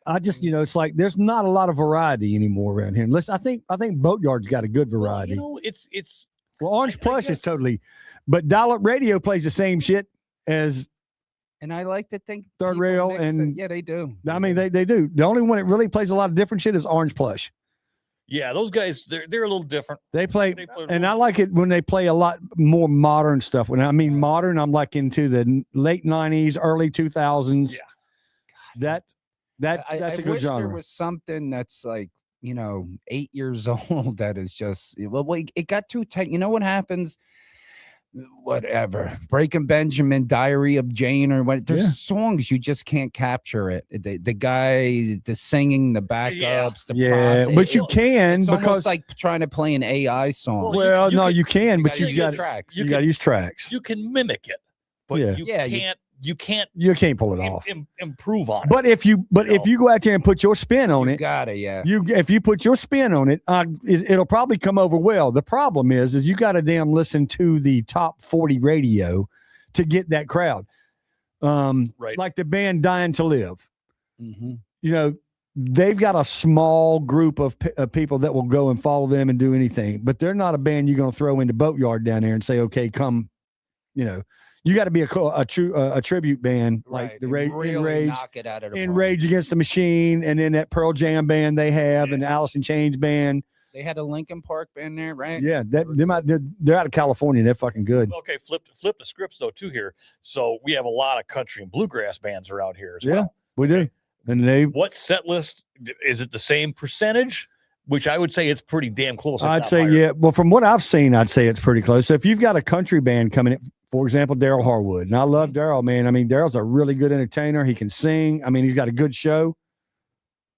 I just it's like there's not a lot of variety anymore around here. Listen, I think Boatyard's got a good Well, variety. you know, it's Well, Orange I Plush is guess- totally, but Dial Up Radio plays the same shit as. And I like to think Third people Rail mix it. and- yeah, they do. I mean, they do. The only one that really plays a lot of different shit is Orange Plush. yeah, those guys they're a little different. They play, They play and I like it when they play a lot more modern stuff. When I mean modern, I'm like into the late '90s, early 2000s. Yeah. That's a good wish there genre. was something that's like 8 years old that is just it got too tight. You know what happens? Whatever. Breaking Benjamin, Diary of Jane, or what? There's Yeah. songs you just can't capture it. The guy, the singing, the backups, the Yeah, process, but you can it's because almost like trying to play an AI song. Well, you no, can- you can, you but gotta you use got tracks. you You got to can- use tracks. You can mimic it, but Yeah. you Yeah, you- can't you can't You can't pull it off. improve on it. But if you know. go out there and put your spin on You it, gotta, yeah. if you put your spin on it, it'll probably come over well. The problem is you got to damn listen to the top 40 radio to get that crowd. Right. Like the band Dying to Live. Mhm. They've got a small group of people that will go and follow them and do anything, but they're not a band you're going to throw into Boatyard down there and say, okay, come. You got to be a tribute band like Right, the and Rage, really Enrage, knock it out of the park. Rage Against the Machine, and then that Pearl Jam band they have, and the Alice in Chains band. They had a Lincoln Park band there, right? Yeah, they're out of California. They're fucking good. Okay, flip the scripts though too here. So we have a lot of country and bluegrass bands around here as Yeah. well. We do, and they. What set list is it? The same percentage? Which I would say it's pretty damn close. if I'd not say higher. yeah. Well, from what I've seen, I'd say it's pretty close. So if you've got a country band coming in, for example, Daryl Harwood, and I love Daryl, man. I mean, Daryl's a really good entertainer. He can sing. I mean, he's got a good show.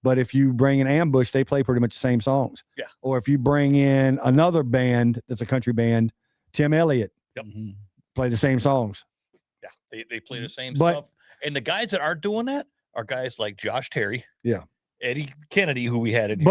But if you bring in Ambush, they play pretty much the same songs. Yeah. Or if you bring in another band that's a country band, Tim Elliott, Mhm. play the same songs. Yeah, they play the same But- stuff. And the guys that aren't doing that are guys like Josh Terry. Yeah. Eddie Kennedy, who we had in here.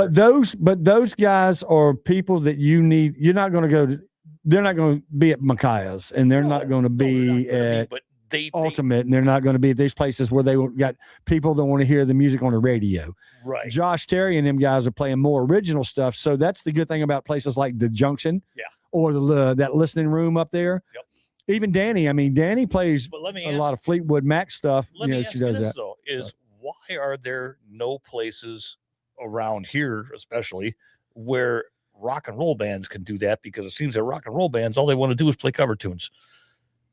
But those guys are people that you need. You're not going to go to. They're not going to be at Micaiah's, and they're not going to No, they're be not gonna be, at but they Ultimate, and they're not going to be at these places where they got people that want to hear the music on the radio. right. Josh Terry and them guys are playing more original stuff. So that's the good thing about places like the Junction, Yeah. or that listening room up there. Yep. Even Danny. I mean, Danny plays But let me a ask, lot of Fleetwood Mac stuff. let me ask she you does this that. though: is why are there no places around here, especially where rock and roll bands can do that, because it seems that rock and roll bands, all they want to do is play cover tunes.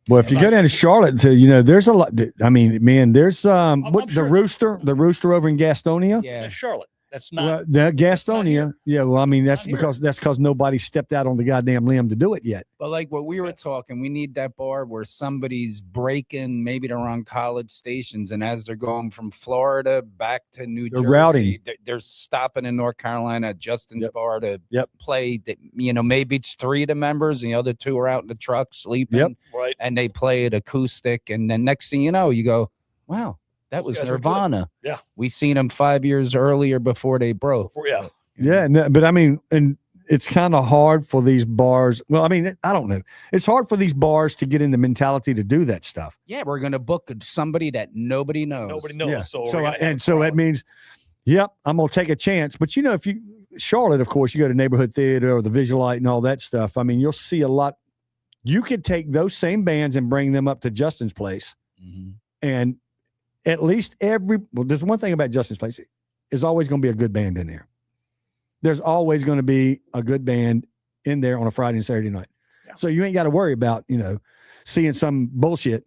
Well, if you go down to Charlotte, there's a lot. I mean, man, there's I'm the sure. Rooster over in Gastonia. Yeah. Charlotte. That's not. Well, the Gastonia. here. Yeah. Well, I mean, that's Not here. because nobody stepped out on the goddamn limb to do it yet. But like what we were talking, we need that bar where somebody's breaking, maybe they're on college stations, and as they're going from Florida back to New They're Jersey, routing. they're stopping in North Carolina at Justin's Yep. bar to Yep. play. Maybe it's 3 of the members, and the other 2 are out in the truck sleeping. Yep. Right. And they play it acoustic, and then next thing you know, you go, wow, that was guys are good. Nirvana. Yeah. We seen them 5 years earlier before they broke. Yeah. Yeah. But I mean, and it's kind of hard for these bars. Well, I mean, I don't know. It's hard for these bars to get in the mentality to do that stuff. Yeah, we're gonna book somebody that nobody knows. Nobody knows. Yeah. So, we're So, gonna have a so that crowd. means, yep, I'm gonna take a chance. But if you Charlotte, of course, you go to neighborhood theater or the Visualite and all that stuff. I mean, you'll see a lot. You could take those same bands and bring them up to Justin's place, Mhm. and at least there's one thing about Justin's place. There's always going to be a good band in there. There's always going to be a good band in there on a Friday and Saturday night. Yeah. So you ain't got to worry about, seeing some bullshit.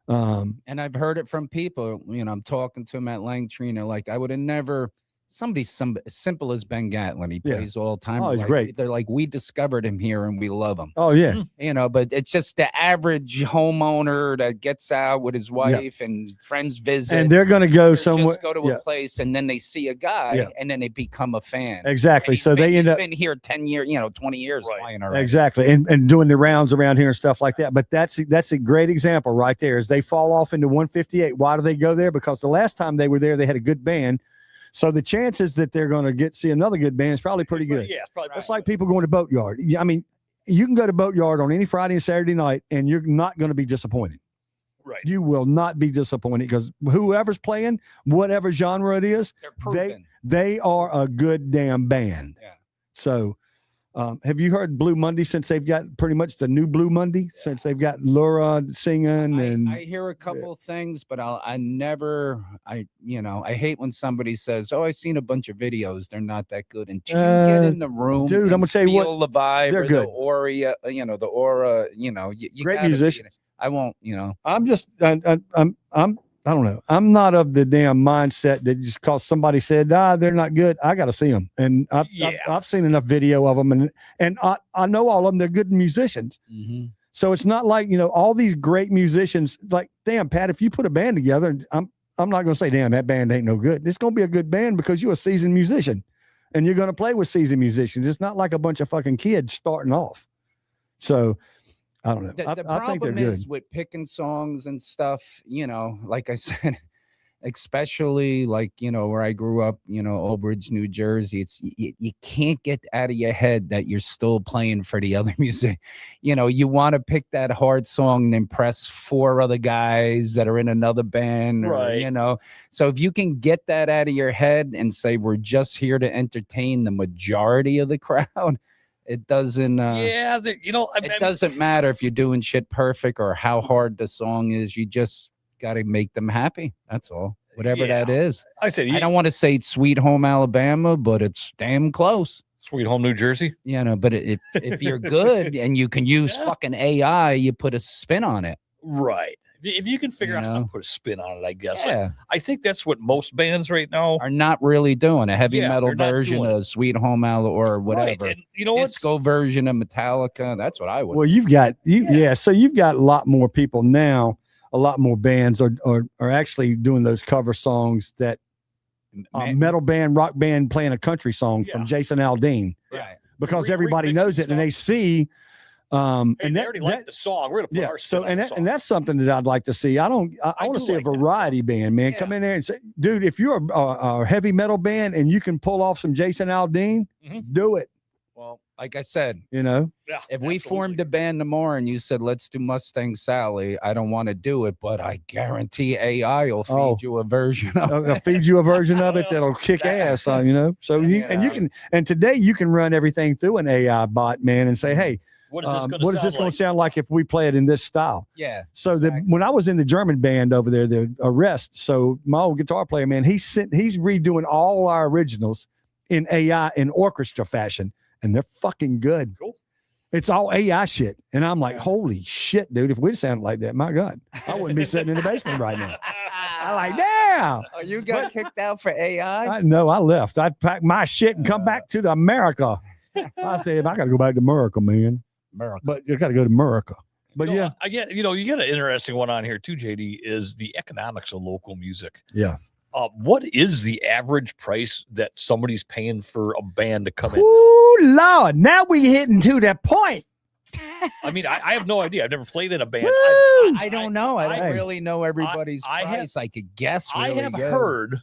And I've heard it from people. I'm talking to them at Langtree, and they're like, I would have never. Somebody as simple as Ben Gatlin. He Yeah. plays all the time. Oh, he's Like, great. They're like, we discovered him here and we love him. Oh yeah. But it's just the average homeowner that gets out with his wife and friends visit. And they're going to go or somewhere. just go to yeah, a place, and then they see a guy, Yeah. and then they become a fan. exactly. And So they end he's up been here 10 years, 20 years Right. playing already. exactly and doing the rounds around here and stuff like that. But that's a great example right there. As they fall off into 158. Why do they go there? Because the last time they were there, they had a good band. So the chances that they're going to see another good band is probably pretty good. Yeah, it's probably It's like people going to Boatyard. I mean, you can go to Boatyard on any Friday and Saturday night, and you're not going to be disappointed. right. You will not be disappointed because whoever's playing, whatever genre it is, They're proven. they are a good damn band. Yeah. So, have you heard Blue Monday since they've got pretty much the new Blue Monday since they've got Laura singing and I hear a couple things, but I hate when somebody says, "Oh, I've seen a bunch of videos. They're not that good." Until you get in the room, dude, I'm and gonna tell you what, feel the vibe, they're or good. the aura, the aura. You Great gotta be in musicians. it. I won't. I'm just I don't know. I'm not of the damn mindset that just because somebody said, they're not good, I got to see them. And I've seen enough video of them, and I know all of them. They're good musicians. Mm-hmm. So it's not like, all these great musicians, like, damn, Pat, if you put a band together, and I'm not going to say, damn, that band ain't no good. It's going to be a good band because you're a seasoned musician and you're going to play with seasoned musicians. It's not like a bunch of fucking kids starting off. So I don't know. The I think they're problem good. is with picking songs and stuff, like I said, especially like, where I grew up, Old Bridge, New Jersey, it's you can't get out of your head that you're still playing for the other music. You want to pick that hard song and impress 4 other guys that are in another band, or, Right. So if you can get that out of your head and say, we're just here to entertain the majority of the crowd, it doesn't, Yeah, it doesn't matter if you're doing shit perfect or how hard the song is. You just got to make them happy. That's all. Whatever that is. I said, I don't want to say it's Sweet Home Alabama, but it's damn close. Sweet Home New Jersey. But if you're good and you can use fucking AI, you put a spin on it. Right. If you can figure out how to put a spin on it, I guess. Yeah. I think that's what most bands right now Are not really doing a heavy metal they're not version doing it. of Sweet Home Alabama or whatever. Right. And you know what's Disco version of Metallica. That's what I would. Well, you've got so you've got a lot more people now. A lot more bands are actually doing those cover songs that metal band, rock band playing a country song from Jason Aldean, right. because Re- everybody knows it and they see. and And they that, already like the song. We're gonna put our so spin on the and song. that's something that I'd like to see. I want to do see like a that. variety band, man. Come in there and say, dude, if you're a heavy metal band and you can pull off some Jason Aldean, Mhm. do it. Well, like I said, Yeah, if we absolutely. formed a band tomorrow and you said, let's do Mustang Sally, I don't want to do it, but I guarantee AI will feed Oh. you a version of I'll feed you a version of it that'll kick ass on, So you can, and today you can run everything through an AI bot, man, and say, hey, What is this going what is this going to sound like if we play it in this style? Yeah. So when I was in the German band over there, the Arrest, so my old guitar player, man, he's redoing all our originals in AI in orchestra fashion. and they're fucking good. Cool. It's all AI shit. And I'm like, holy shit, dude. If we sounded like that, my God, I wouldn't be sitting in the basement right now. I like, damn. Oh, you got kicked out for AI? No, I left. I packed my shit and come back to America. I said, I got to go back to America, man. America. But you got to go to America. But You know, yeah. I get, you get an interesting one on here too, JD, is the economics of local music. Yeah. What is the average price that somebody's paying for a band to come in? Ooh, Lord. Now we hitting to that point. I mean, I have no idea. I've never played in a band. Woo! I don't know. I don't Hey. really know everybody's I have- price. I could guess. I Really have good. heard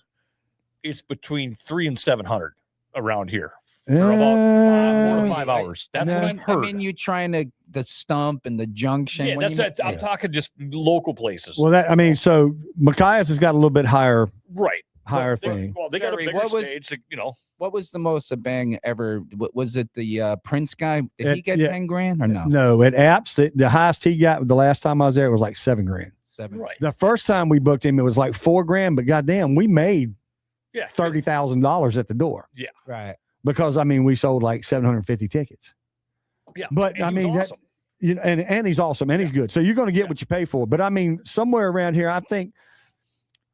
it's between 300 and 700 around here for about 4 to 5 hours. That's what no. I've heard. I mean, you trying to the stump and the junction. yeah, when that's you- I'm talking just local places. Well, so Machias has got a little bit higher right. higher They- thing. Well, they got a Jerry, bigger what was- stage. What was the most a bang ever? Was it the Prince guy? Did he It- get yeah. 10 grand or no? No, at Apps, the highest he got the last time I was there was like $7,000. 7. Right. The first time we booked him, it was like $4,000, but goddamn, we made Yeah. $30,000 at the door Right. because we sold like 750 tickets. Yeah. But and I he was mean, awesome. and he's awesome and he's good. So you're going to get what you pay for. But somewhere around here, I think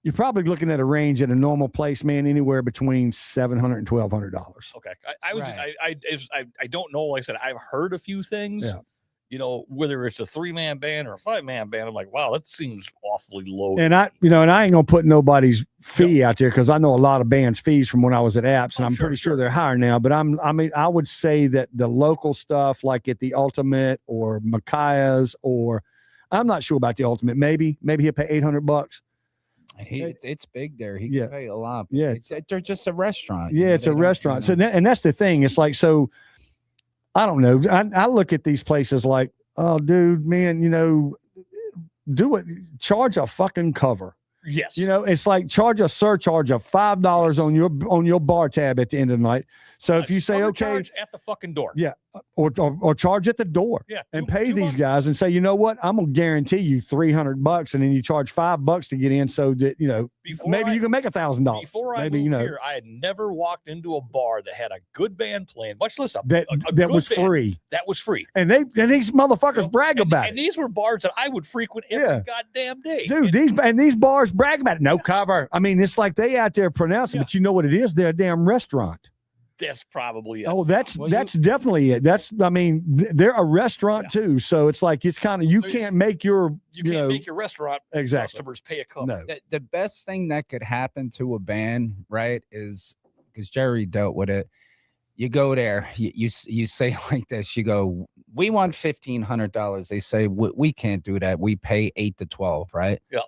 you're probably looking at a range at a normal place, man, anywhere between $700 and $1,200. Okay. I was Right. I don't know. Like I said, I've heard a few things. Yeah. Whether it's a 3-man band or a 5-man band, I'm like, wow, that seems awfully low. And I ain't gonna put nobody's fee out there because I know a lot of bands' fees from when I was at Apps, and Oh, I'm sure, pretty sure sure. they're higher now. But I would say that the local stuff, like at the Ultimate or Machias, or I'm not sure about the Ultimate. Maybe he'll pay $800. It's big there. He Yeah. can pay a lot. Yeah. They're just a restaurant. Yeah, it's They a don't, restaurant. you So know. and that's the thing. It's like, so I don't know. I look at these places like, oh, dude, man, do it. Charge a fucking cover. yes. It's like charge a surcharge of $5 on your bar tab at the end of the night. So if you say, Cover okay, charge at the fucking door. Yeah. or charge at the door Yeah. and two- pay two these bucks. guys and say, you know what, I'm gonna guarantee you $300, and then you charge $5 to get in, so that Before maybe I- you can make $1,000. Before I Maybe moved here, I had never walked into a bar that had a good band playing. Much less a that a that good was band free, That was free. and these motherfuckers You know, brag about and it. these were bars that I would frequent every Yeah. goddamn day. Dude, these bars brag about it. No cover. I mean, it's like they out there pronouncing, Yeah. but you know what it is? They're a damn restaurant. That's probably it. Oh, that's Well, definitely it. They're a restaurant too. So it's like it's kind of So can't make your you can't make your restaurant exactly. customers pay a cover. No. The best thing that could happen to a band, right, is because Jerry dealt with it. You go there, you say like this. You go, we want $1,500. They say we can't do that. We pay 8 to 12, right? Yeah.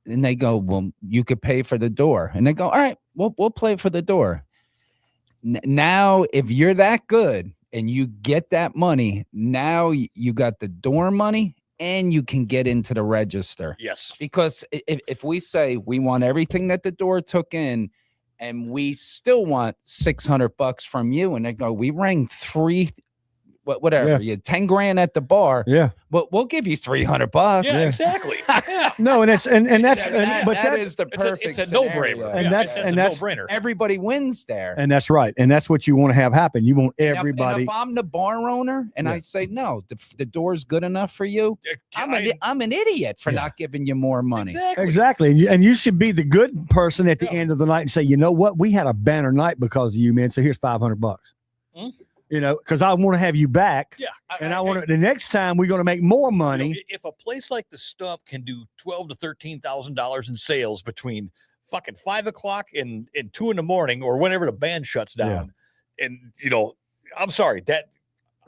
And they go, well, you could pay for the door. And they go, all right, we'll play for the door. Now, if you're that good and you get that money, now you got the door money and you can get into the register. Yes. Because if we say we want everything that the door took in and we still want $600 from you, and they go, we rang whatever, Yeah. you 10 grand at the bar, Yeah. but we'll give you $300. Yeah, exactly. Yeah. No, and that's and that's but that that's is the It's perfect a no-brainer. scenario. And that's- it's and a that's- no-brainer. Everybody wins there. and that's right, and that's what you want to have happen. You want And if- everybody. and if I'm the bar owner and Yeah. I say no, the door's good enough for you, I'm an idiot for Yeah. not giving you more money. Exactly. Exactly. And you should be the good person at the end of the night and say, you know what? We had a banner night because of you, man. So here's $500. Hmm? Because I want to have you back. Yeah. And I want to, the next time we're going to make more you know, money. if a place like the Stump can do $12,000 to $13,000 in sales between fucking 5 o'clock and 2 in the morning or whenever the band shuts down, and I'm sorry that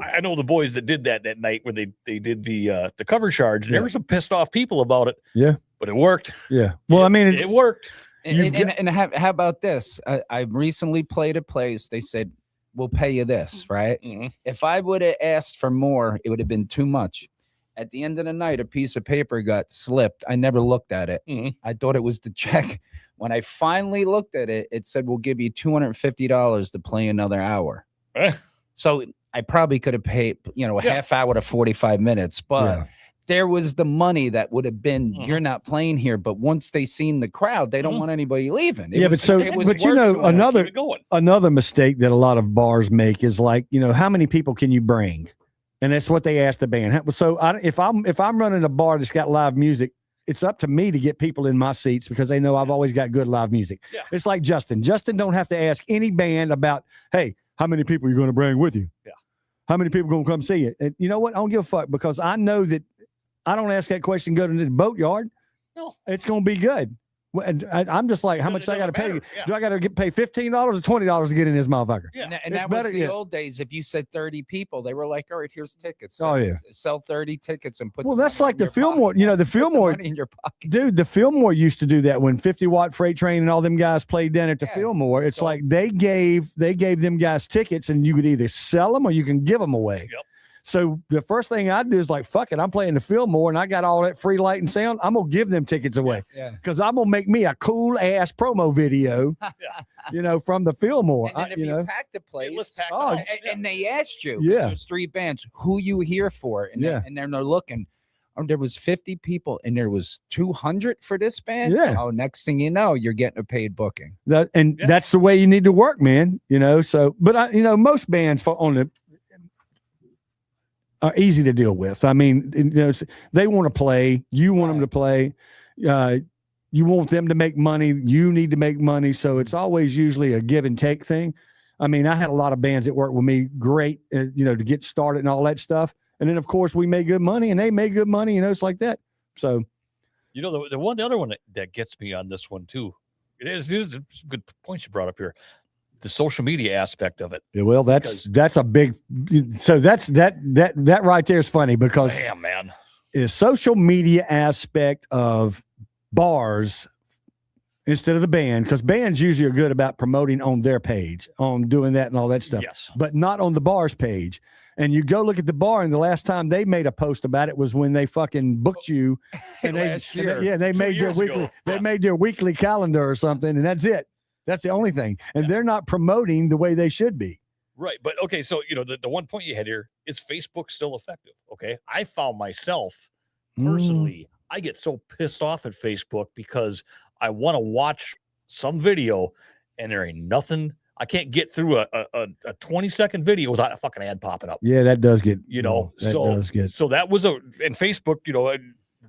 I know the boys that did that night where they did the cover charge, and there Yeah. were some pissed off people about it. Yeah. But it worked. Yeah. Well, I mean, It worked. You've And how about this? I recently played a place. They said, we'll pay you this, right? Mhm. If I would have asked for more, it would have been too much. At the end of the night, a piece of paper got slipped. I never looked at it. Mhm. I thought it was the check. When I finally looked at it, it said, we'll give you $250 to play another hour. Eh. So I probably could have paid, a Yeah. half hour to 45 minutes, but yeah. there was the money that would have been, Mhm. you're not playing here. But once they seen the crowd, they don't Mhm. want anybody leaving. It Yeah, but was- so- it was but you worth know, to 'em. another- Keep it going. Another mistake that a lot of bars make is like, how many people can you bring? And that's what they ask the band. So if I'm running a bar that's got live music, it's up to me to get people in my seats because they know I've always got good live music. Yeah. It's like Justin. Justin don't have to ask any band about, hey, how many people are you going to bring with you? Yeah. How many people going to come see you? And you know what? I don't give a fuck because I know that I don't ask that question, go to the boatyard. No. It's going to be good. Well, and I'm just like, how much It I got to doesn't pay? matter. Yeah. Do I got to pay $15 or $20 to get in this motherfucker? Yeah. And It's that was better- the yeah. old days. If you said 30 people, they were like, all right, here's tickets. Oh, yeah. Sell 30 tickets and put Well, the that's money like in the your Fillmore. pocket. You know, the Put the Fillmore, money in your pocket. dude, the Fillmore used to do that when 50-watt freight train and all them guys played down at the Yeah, Fillmore. It's so- like they gave them guys tickets and you could either sell them or you can give them away. Yep. So the first thing I do is like, fuck it, I'm playing the Fillmore and I got all that free light and sound. I'm gonna give them tickets away Yeah. because I'm gonna make me a cool ass promo video, from the Fillmore. And then if you pack the place, let's pack the Oh, house. and they asked you, 'cause Yeah. there's 3 bands, who you here for? And Yeah. then they're looking. There was 50 people and there was 200 for this band. Yeah. Oh, next thing you know, you're getting a paid booking. That and Yeah. that's the way you need to work, man. So, but most bands are easy to deal with. I mean, they want to play. You want them to play. You want them to make money. You need to make money. So it's always usually a give and take thing. I mean, I had a lot of bands that worked with me great, to get started and all that stuff. And then of course we made good money and they made good money. It's like that. So The other one that gets me on this one too. These are good points you brought up here. The social media aspect of it. yeah, well, that's a big. So that right there is funny because Damn, man. is social media aspect of bars instead of the band, because bands usually are good about promoting on their page, on doing that and all that stuff, Yes. but not on the bar's page. And you go look at the bar, and the last time they made a post about it was when they fucking booked you, and Last year. they 2 made their years weekly, ago. they Yeah. made their weekly calendar or something, and that's it. That's the only thing, and they're not promoting the way they should be. Right. But okay, so the one point you had here is Facebook still effective? Okay. I found myself personally, I get so pissed off at Facebook because I want to watch some video and there ain't nothing. I can't get through a 20-second video without a fucking ad popping up. Yeah, that does get You know, that so does get. so that was and Facebook,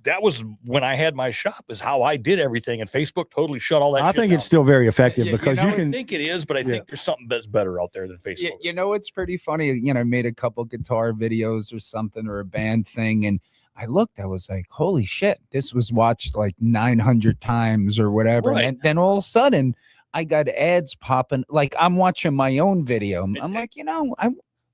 that was when I had my shop is how I did everything, and Facebook totally shut all that. I shit think down. it's still very effective You because know, you I can. think it is, but I Yeah. think there's something that's better out there than Facebook. It's pretty funny. I made a couple guitar videos or something or a band thing. And I looked, I was like, holy shit, this was watched like 900 times or whatever. Right. And then all of a sudden, I got ads popping. Like I'm watching my own video. I'm like,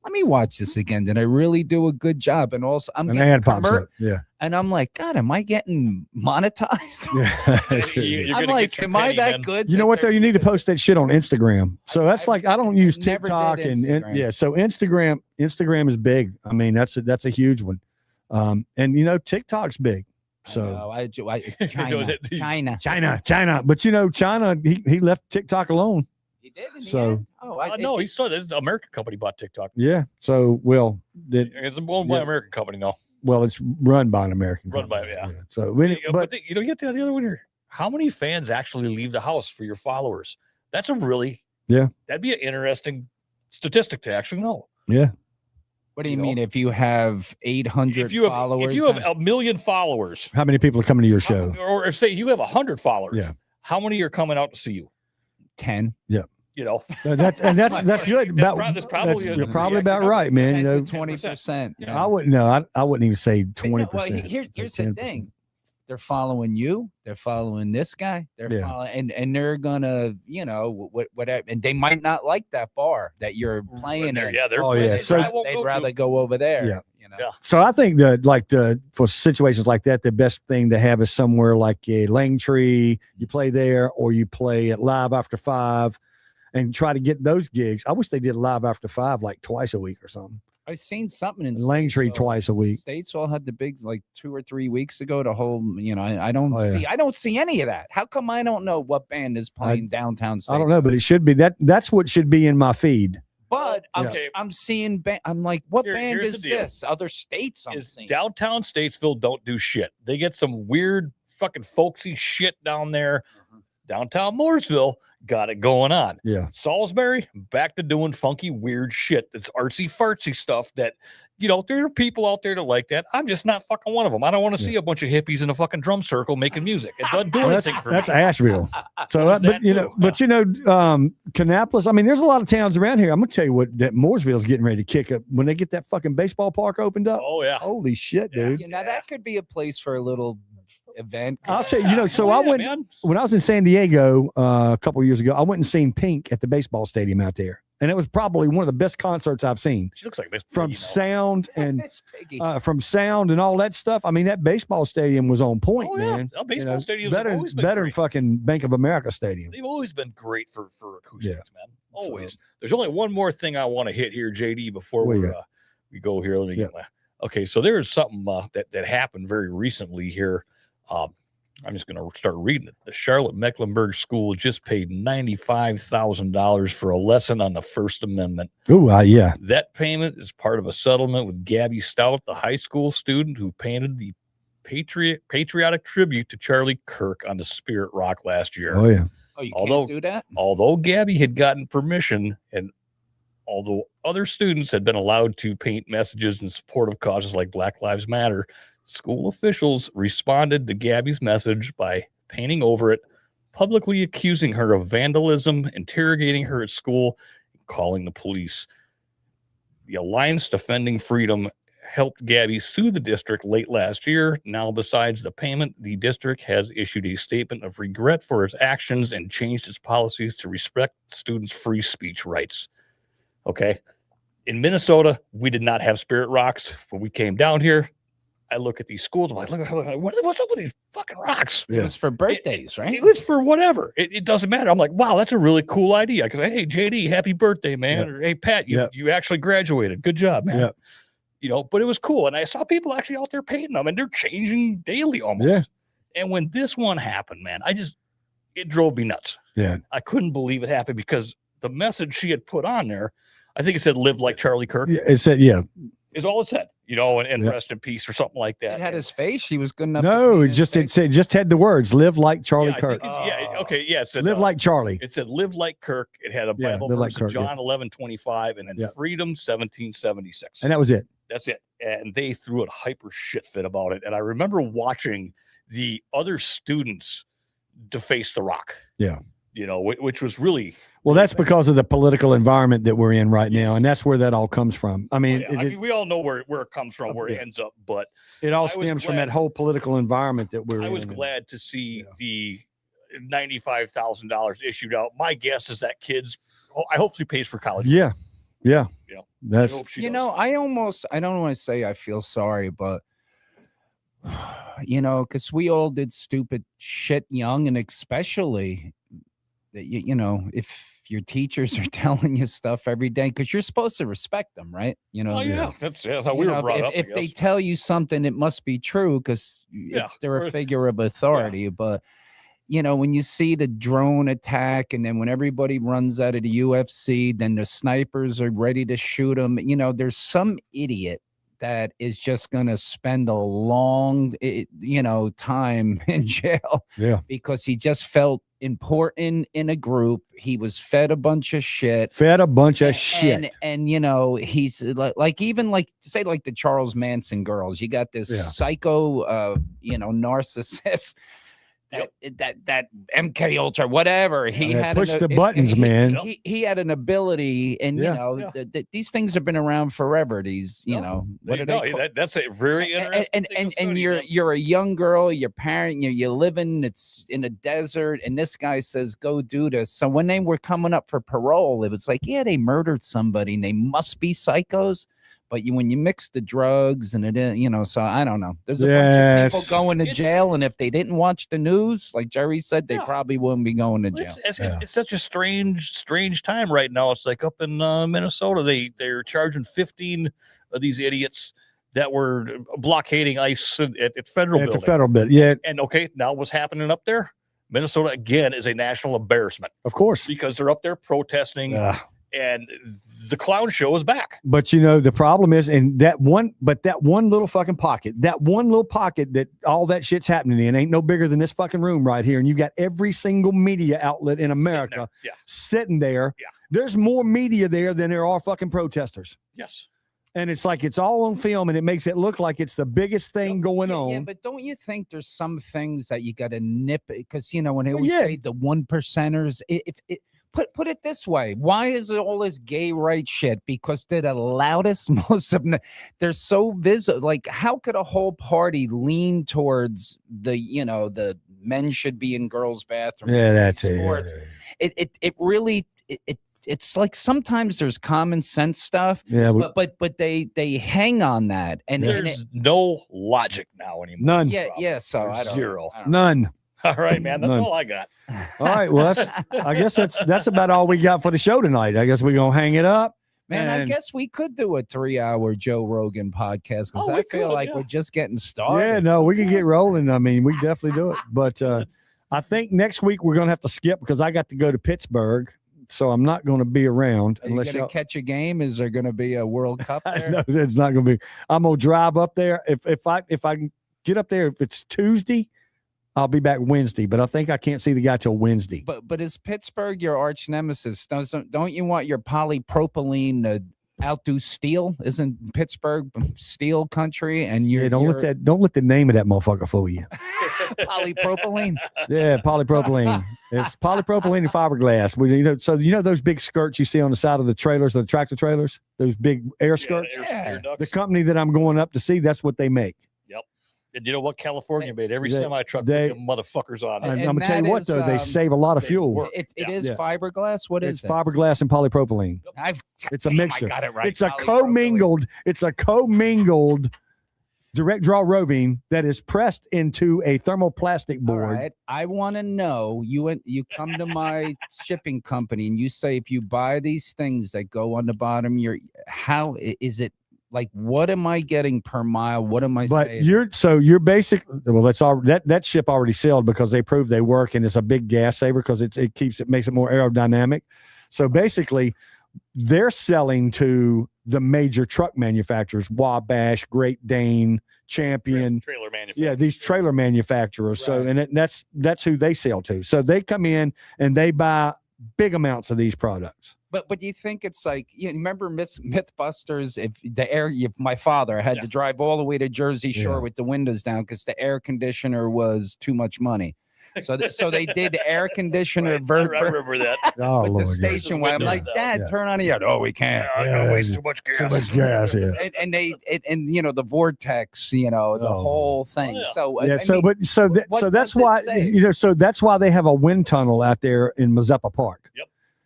let me watch this again. Did I really do a good job? And also, I'm An getting ad pops up. Yeah. and I'm like, God, am I getting monetized? Yeah. I'm gonna like, get your am I penny, that man. good? You know that what though? they're- You need to post that shit on Instagram. So that's I like I don't use never did TikTok and Instagram. so Instagram is big. I mean that's a huge one. And TikTok's big. So China, but China he left TikTok alone. He did in the So- end? Oh, No, he saw this. American company bought TikTok. Yeah. So It's owned by Yeah. an American company now. it's run by an American. Run by- company. yeah. So But you get the other one here. How many fans actually leave the house for your followers? That's a really That'd be an interesting statistic to actually know. What do you You know? mean if you have 800 If you have followers? if you have a million followers, how many people are coming to your show? or if say you have 100 followers, Yeah. how many are coming out to see you? 10, That's good. That's probably You're probably about right, man. 10 You know, to 20%. I wouldn't know. I wouldn't even say But no, 20%. well, here's the thing. They're following you. They're following this guy. They're Yeah. following, and they're gonna, whatever. And they might not like that bar that you're playing in. Yeah, they're Oh, yeah. They'd, So- they'd rather go over there. Yeah. Yeah. So I think that for situations like that, the best thing to have is somewhere like a Langtree. You play there, or you play at Live After 5, and try to get those gigs. I wish they did Live After 5 like twice a week or something. I've seen something in Langtree Statesville. twice a week. Statesville had the big like 2 or 3 weeks ago. The whole, I don't Oh, yeah. I don't see any of that. How come I don't know what band is playing downtown? I don't know, but it should be that's what should be in my feed. But Okay. I'm seeing. I'm like, what band Here's is the deal. this? Other states I'm Is seeing. downtown Statesville don't do shit. They get some weird fucking folksy shit down there. Downtown Mooresville got it going on. Yeah. Salisbury back to doing funky weird shit. That's artsy fartsy stuff that, you know, there are people out there that like that. I'm just not fucking one of them. I don't want to see a bunch of hippies in a fucking drum circle making music. It doesn't do Well, that's anything for that's me. Asheville. So, Well, but that you know, too. but you know, Kannapolis. I mean, there's a lot of towns around here. I'm gonna tell you what that Mooresville's getting ready to kick up when they get that fucking baseball park opened up. Oh yeah. Holy shit, Yeah. dude! You know, that could be a place for a little event. I'll tell you. You know, so Oh, I yeah, went man. when I was in San Diego a couple of years ago. I went and seen Pink at the baseball stadium out there, and it was probably one of the best concerts I've seen She looks like this from you know. sound and It's Piggy. from sound and all that stuff. I mean, that baseball stadium was on point, Oh, yeah. man. Well, baseball stadiums have better, always been better than great. fucking Bank of America Stadium. They've always been great for acoustics, man. Always. So- There's only one more thing I want to hit here, JD, before What you we go here. Let me Yeah. get my. Okay, so there is something that happened very recently here. I'm just going to start reading it. The Charlotte Mecklenburg School just paid $95,000 for a lesson on the First Amendment. Oh, yeah. That payment is part of a settlement with Gabby Stout, the high school student who painted the patriotic tribute to Charlie Kirk on the Spirit Rock last year. Oh, yeah. Oh, you although- can't do that? Although Gabby had gotten permission and although other students had been allowed to paint messages in support of causes like Black Lives Matter, school officials responded to Gabby's message by painting over it, publicly accusing her of vandalism, interrogating her at school, and calling the police. The Alliance Defending Freedom helped Gabby sue the district late last year. Now, besides the payment, the district has issued a statement of regret for its actions and changed its policies to respect students' free speech rights. Okay. In Minnesota, we did not have Spirit Rocks. When we came down here, I look at these schools. I'm like, look, what's up with these fucking rocks? It was for birthdays, right? It was for whatever. It doesn't matter. I'm like, wow, that's a really cool idea. Because hey, JD, happy birthday, man. Yeah. Or hey, Pat, you, Yeah. you actually graduated. Good job, man. Yeah. You know, but it was cool. And I saw people actually out there painting them and they're changing daily almost. Yeah. And when this one happened, man, it drove me nuts. Yeah. I couldn't believe it happened because the message she had put on there, I think it said live like Charlie Kirk Yeah, it said, yeah. is all it said, you know, and Yeah. rest in peace or something like that. It had his face. He was good enough. to No, paint it his just face. just had the words "Live like Charlie Yeah, I Kirk." think okay, yeah, it said Live like Charlie. it said live like Kirk. It had a Yeah, Bible live like verse, Kirk, yeah. John 11:25, and then Yeah. freedom 1776. And that was it. That's it. And they threw a hyper shit fit about it. And I remember watching the other students deface the rock. Yeah. You know, which was really Well, that's because of the political environment that we're in right now, Yes. and that's where that all comes from. I mean, yeah, I mean, we all know where it comes from, where it Yeah. ends up, but it all I was stems from glad- that whole political environment that we're I in. was glad to see the $95,000 issued out. My guess is that I hope she pays for college. Yeah, yeah. You know, I That's hope she You does. know, I don't want to say I feel sorry, but you know, because we all did stupid shit young, and especially that you know, if your teachers are telling you stuff every day, because you're supposed to respect them, right? You know, Oh yeah, that's how we you were know, brought if, up. I if they guess. tell you something, it must be true because Yeah, they're or- a figure of authority. But you know, when you see the drone attack, and then when everybody runs out of the UFC, then the snipers are ready to shoot them. You know, there's some idiot that is just going to spend a long, you know, time in jail yeah. because he just felt important in a group. He was fed a bunch of shit. Fed a bunch of And- shit. And you know, he's like even like say like the Charles Manson girls. You got this Yeah. psycho you know, narcissist that MK Ultra, whatever. He Yeah, had push the buttons, man. He had an ability, and Yeah. you know, Yeah. these things have been around forever. These, you No, know, There what you are they go. called? That's a very interesting. and thing to and study, you're man. you're a young girl, your parent, you're living, it's in a desert, and this guy says go do this. So when they were coming up for parole, it was like, yeah, they murdered somebody and they must be psychos. But when you mix the drugs and it, you know, so I don't know. There's a bunch of Yes. people going to It's- jail, and if they didn't watch the news, like Jerry said, they Yeah. probably wouldn't be going to Well, jail. It's such a strange time right now. It's like up in Minnesota, they're charging 15 of these idiots that were blockading ICE at federal At the building. federal bit. Yeah, And okay, now what's happening up there? Minnesota again is a national embarrassment of course. because they're up there protesting, and the clown show is back. But the problem is, and that one little fucking pocket, that all that shit's happening in ain't no bigger than this fucking room right here. And you've got every single media outlet in America sitting there. Yeah. There's more media there than there are fucking protesters. Yes. And it's like it's all on film, and it makes it look like it's the biggest thing going on. Yeah, but don't you think there's some things that you got to nip it? Because when they always say the 1%ers, put it this way: why is all this gay rights shit? Because they're the loudest, most of them. They're so visible. Like, how could a whole party lean towards the men should be in girls' bathrooms? Yeah, that's sports? it. It really. It's like sometimes there's common sense stuff, but they hang on that, and there's no logic now anymore. None. Yeah. So I don't, zero. I don't None. All right, man. That's None. all I got. All right. Well, I guess that's about all we got for the show tonight. I guess we're gonna hang it up. Man, I and- guess we could do a 3-hour Joe Rogan podcast because Oh, I we feel could, like yeah. we're just getting started. Yeah, no, we can get rolling. I mean, we definitely do it. But I think next week we're gonna have to skip because I got to go to Pittsburgh, so I'm not going to be around Are you unless gonna catch a game? Is there gonna be a World Cup there? No, it's not going to be. I'm gonna drive up there. If I can get up there, if it's Tuesday, I'll be back Wednesday. But I think I can't see the guy till Wednesday. But is Pittsburgh your arch nemesis? Don't you want your polypropylene to outdo steel? Isn't Pittsburgh steel country? And Yeah, don't let the name of that motherfucker fool you. polypropylene. Yeah, polypropylene. It's polypropylene and fiberglass. So those big skirts you see on the side of the trailers, the tractor trailers, those big air skirts. Yeah. The company that I'm going up to see, that's what they make. And you know what? California made every semi truck they- with them motherfuckers on it. I'm And going to tell you that what, is, though, they save a lot of they fuel. work. It Yeah. is Yeah. fiberglass. What It's is it? fiberglass and polypropylene. It's a Damn, mixture. I got it right. It's a Polypropylene. commingled direct draw roving that is pressed into a thermoplastic All board. right. I want to know. You come to my shipping company and you say if you buy these things that go on the bottom, how is it? Like, what am I getting per mile? What am I But saying? you're basic. Well, that's all that ship already sailed because they proved they work, and it's a big gas saver because it makes it more aerodynamic. So basically, they're selling to the major truck manufacturers: Wabash, Great Dane, Champion. Trailer manufacturer. Yeah, these trailer manufacturers. So, Right. and that's who they sell to. So they come in and they buy big amounts of these products. But you think it's like remember Mythbusters? If my father had Yeah. to drive all the way to Jersey Shore Yeah. with the windows down because the air conditioner was too much money. So they did air conditioner Right. I remember that. Oh, with Lord, the yeah. station where I'm like, Yeah. Dad, Yeah. turn on the air. Oh, we can't. I Yeah, gotta waste yeah. too much gas. Too much gas, yeah. And the vortex, the Oh. whole thing. yeah. So Yeah, I so mean, but so that, what so that's does it why say? so that's why they have a wind tunnel out there in Mazeppa Park.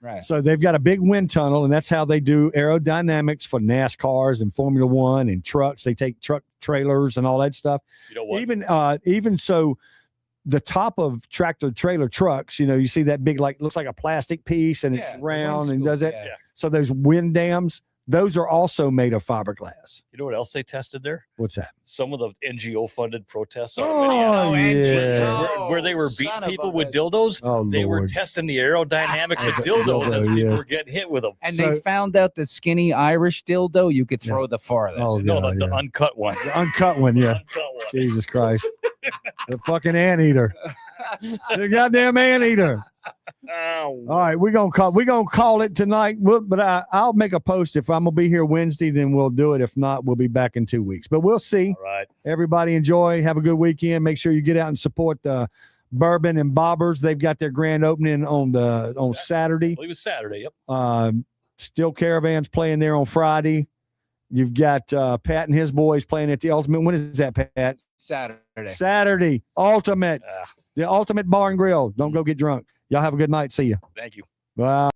right. So they've got a big wind tunnel, and that's how they do aerodynamics for NASCARs and Formula One and trucks. They take truck trailers and all that stuff. You know what? Even so, the top of tractor trailer trucks, you see that big looks like a plastic piece, and it's Yeah, the round and windscreen, does it. yeah. So those wind dams, those are also made of fiberglass. You know what else they tested there? What's that? Some of the NGO funded protests. on Oh, Minneapolis. yeah. Where they were Son beating of people a with bitch. dildos. Oh, They were Lord. testing the aerodynamics of the dildos as dildo, people yeah. were getting hit with them. And So- they found out the skinny Irish dildo you could Yeah. throw the farthest. Oh, No, yeah, the yeah. uncut one. The uncut one, yeah. Uncut one. Jesus Christ. The fucking anteater. The goddamn anteater. Ow. All right, we're gonna call it tonight. But I'll make a post if I'm gonna be here Wednesday. Then we'll do it. If not, we'll be back in 2 weeks. But we'll see. All right. Everybody enjoy. Have a good weekend. Make sure you get out and support the Bourbon and Bobbers. They've got their grand opening on Saturday. I believe it's Saturday. Yep. Steel Caravan's playing there on Friday. You've got Pat and his boys playing at the Ultimate. When is that, Pat? Saturday. Saturday. Ultimate. Ah, The Ultimate Bar and Grill. Don't go get drunk. Y'all have a good night. See you. thank you. Bye.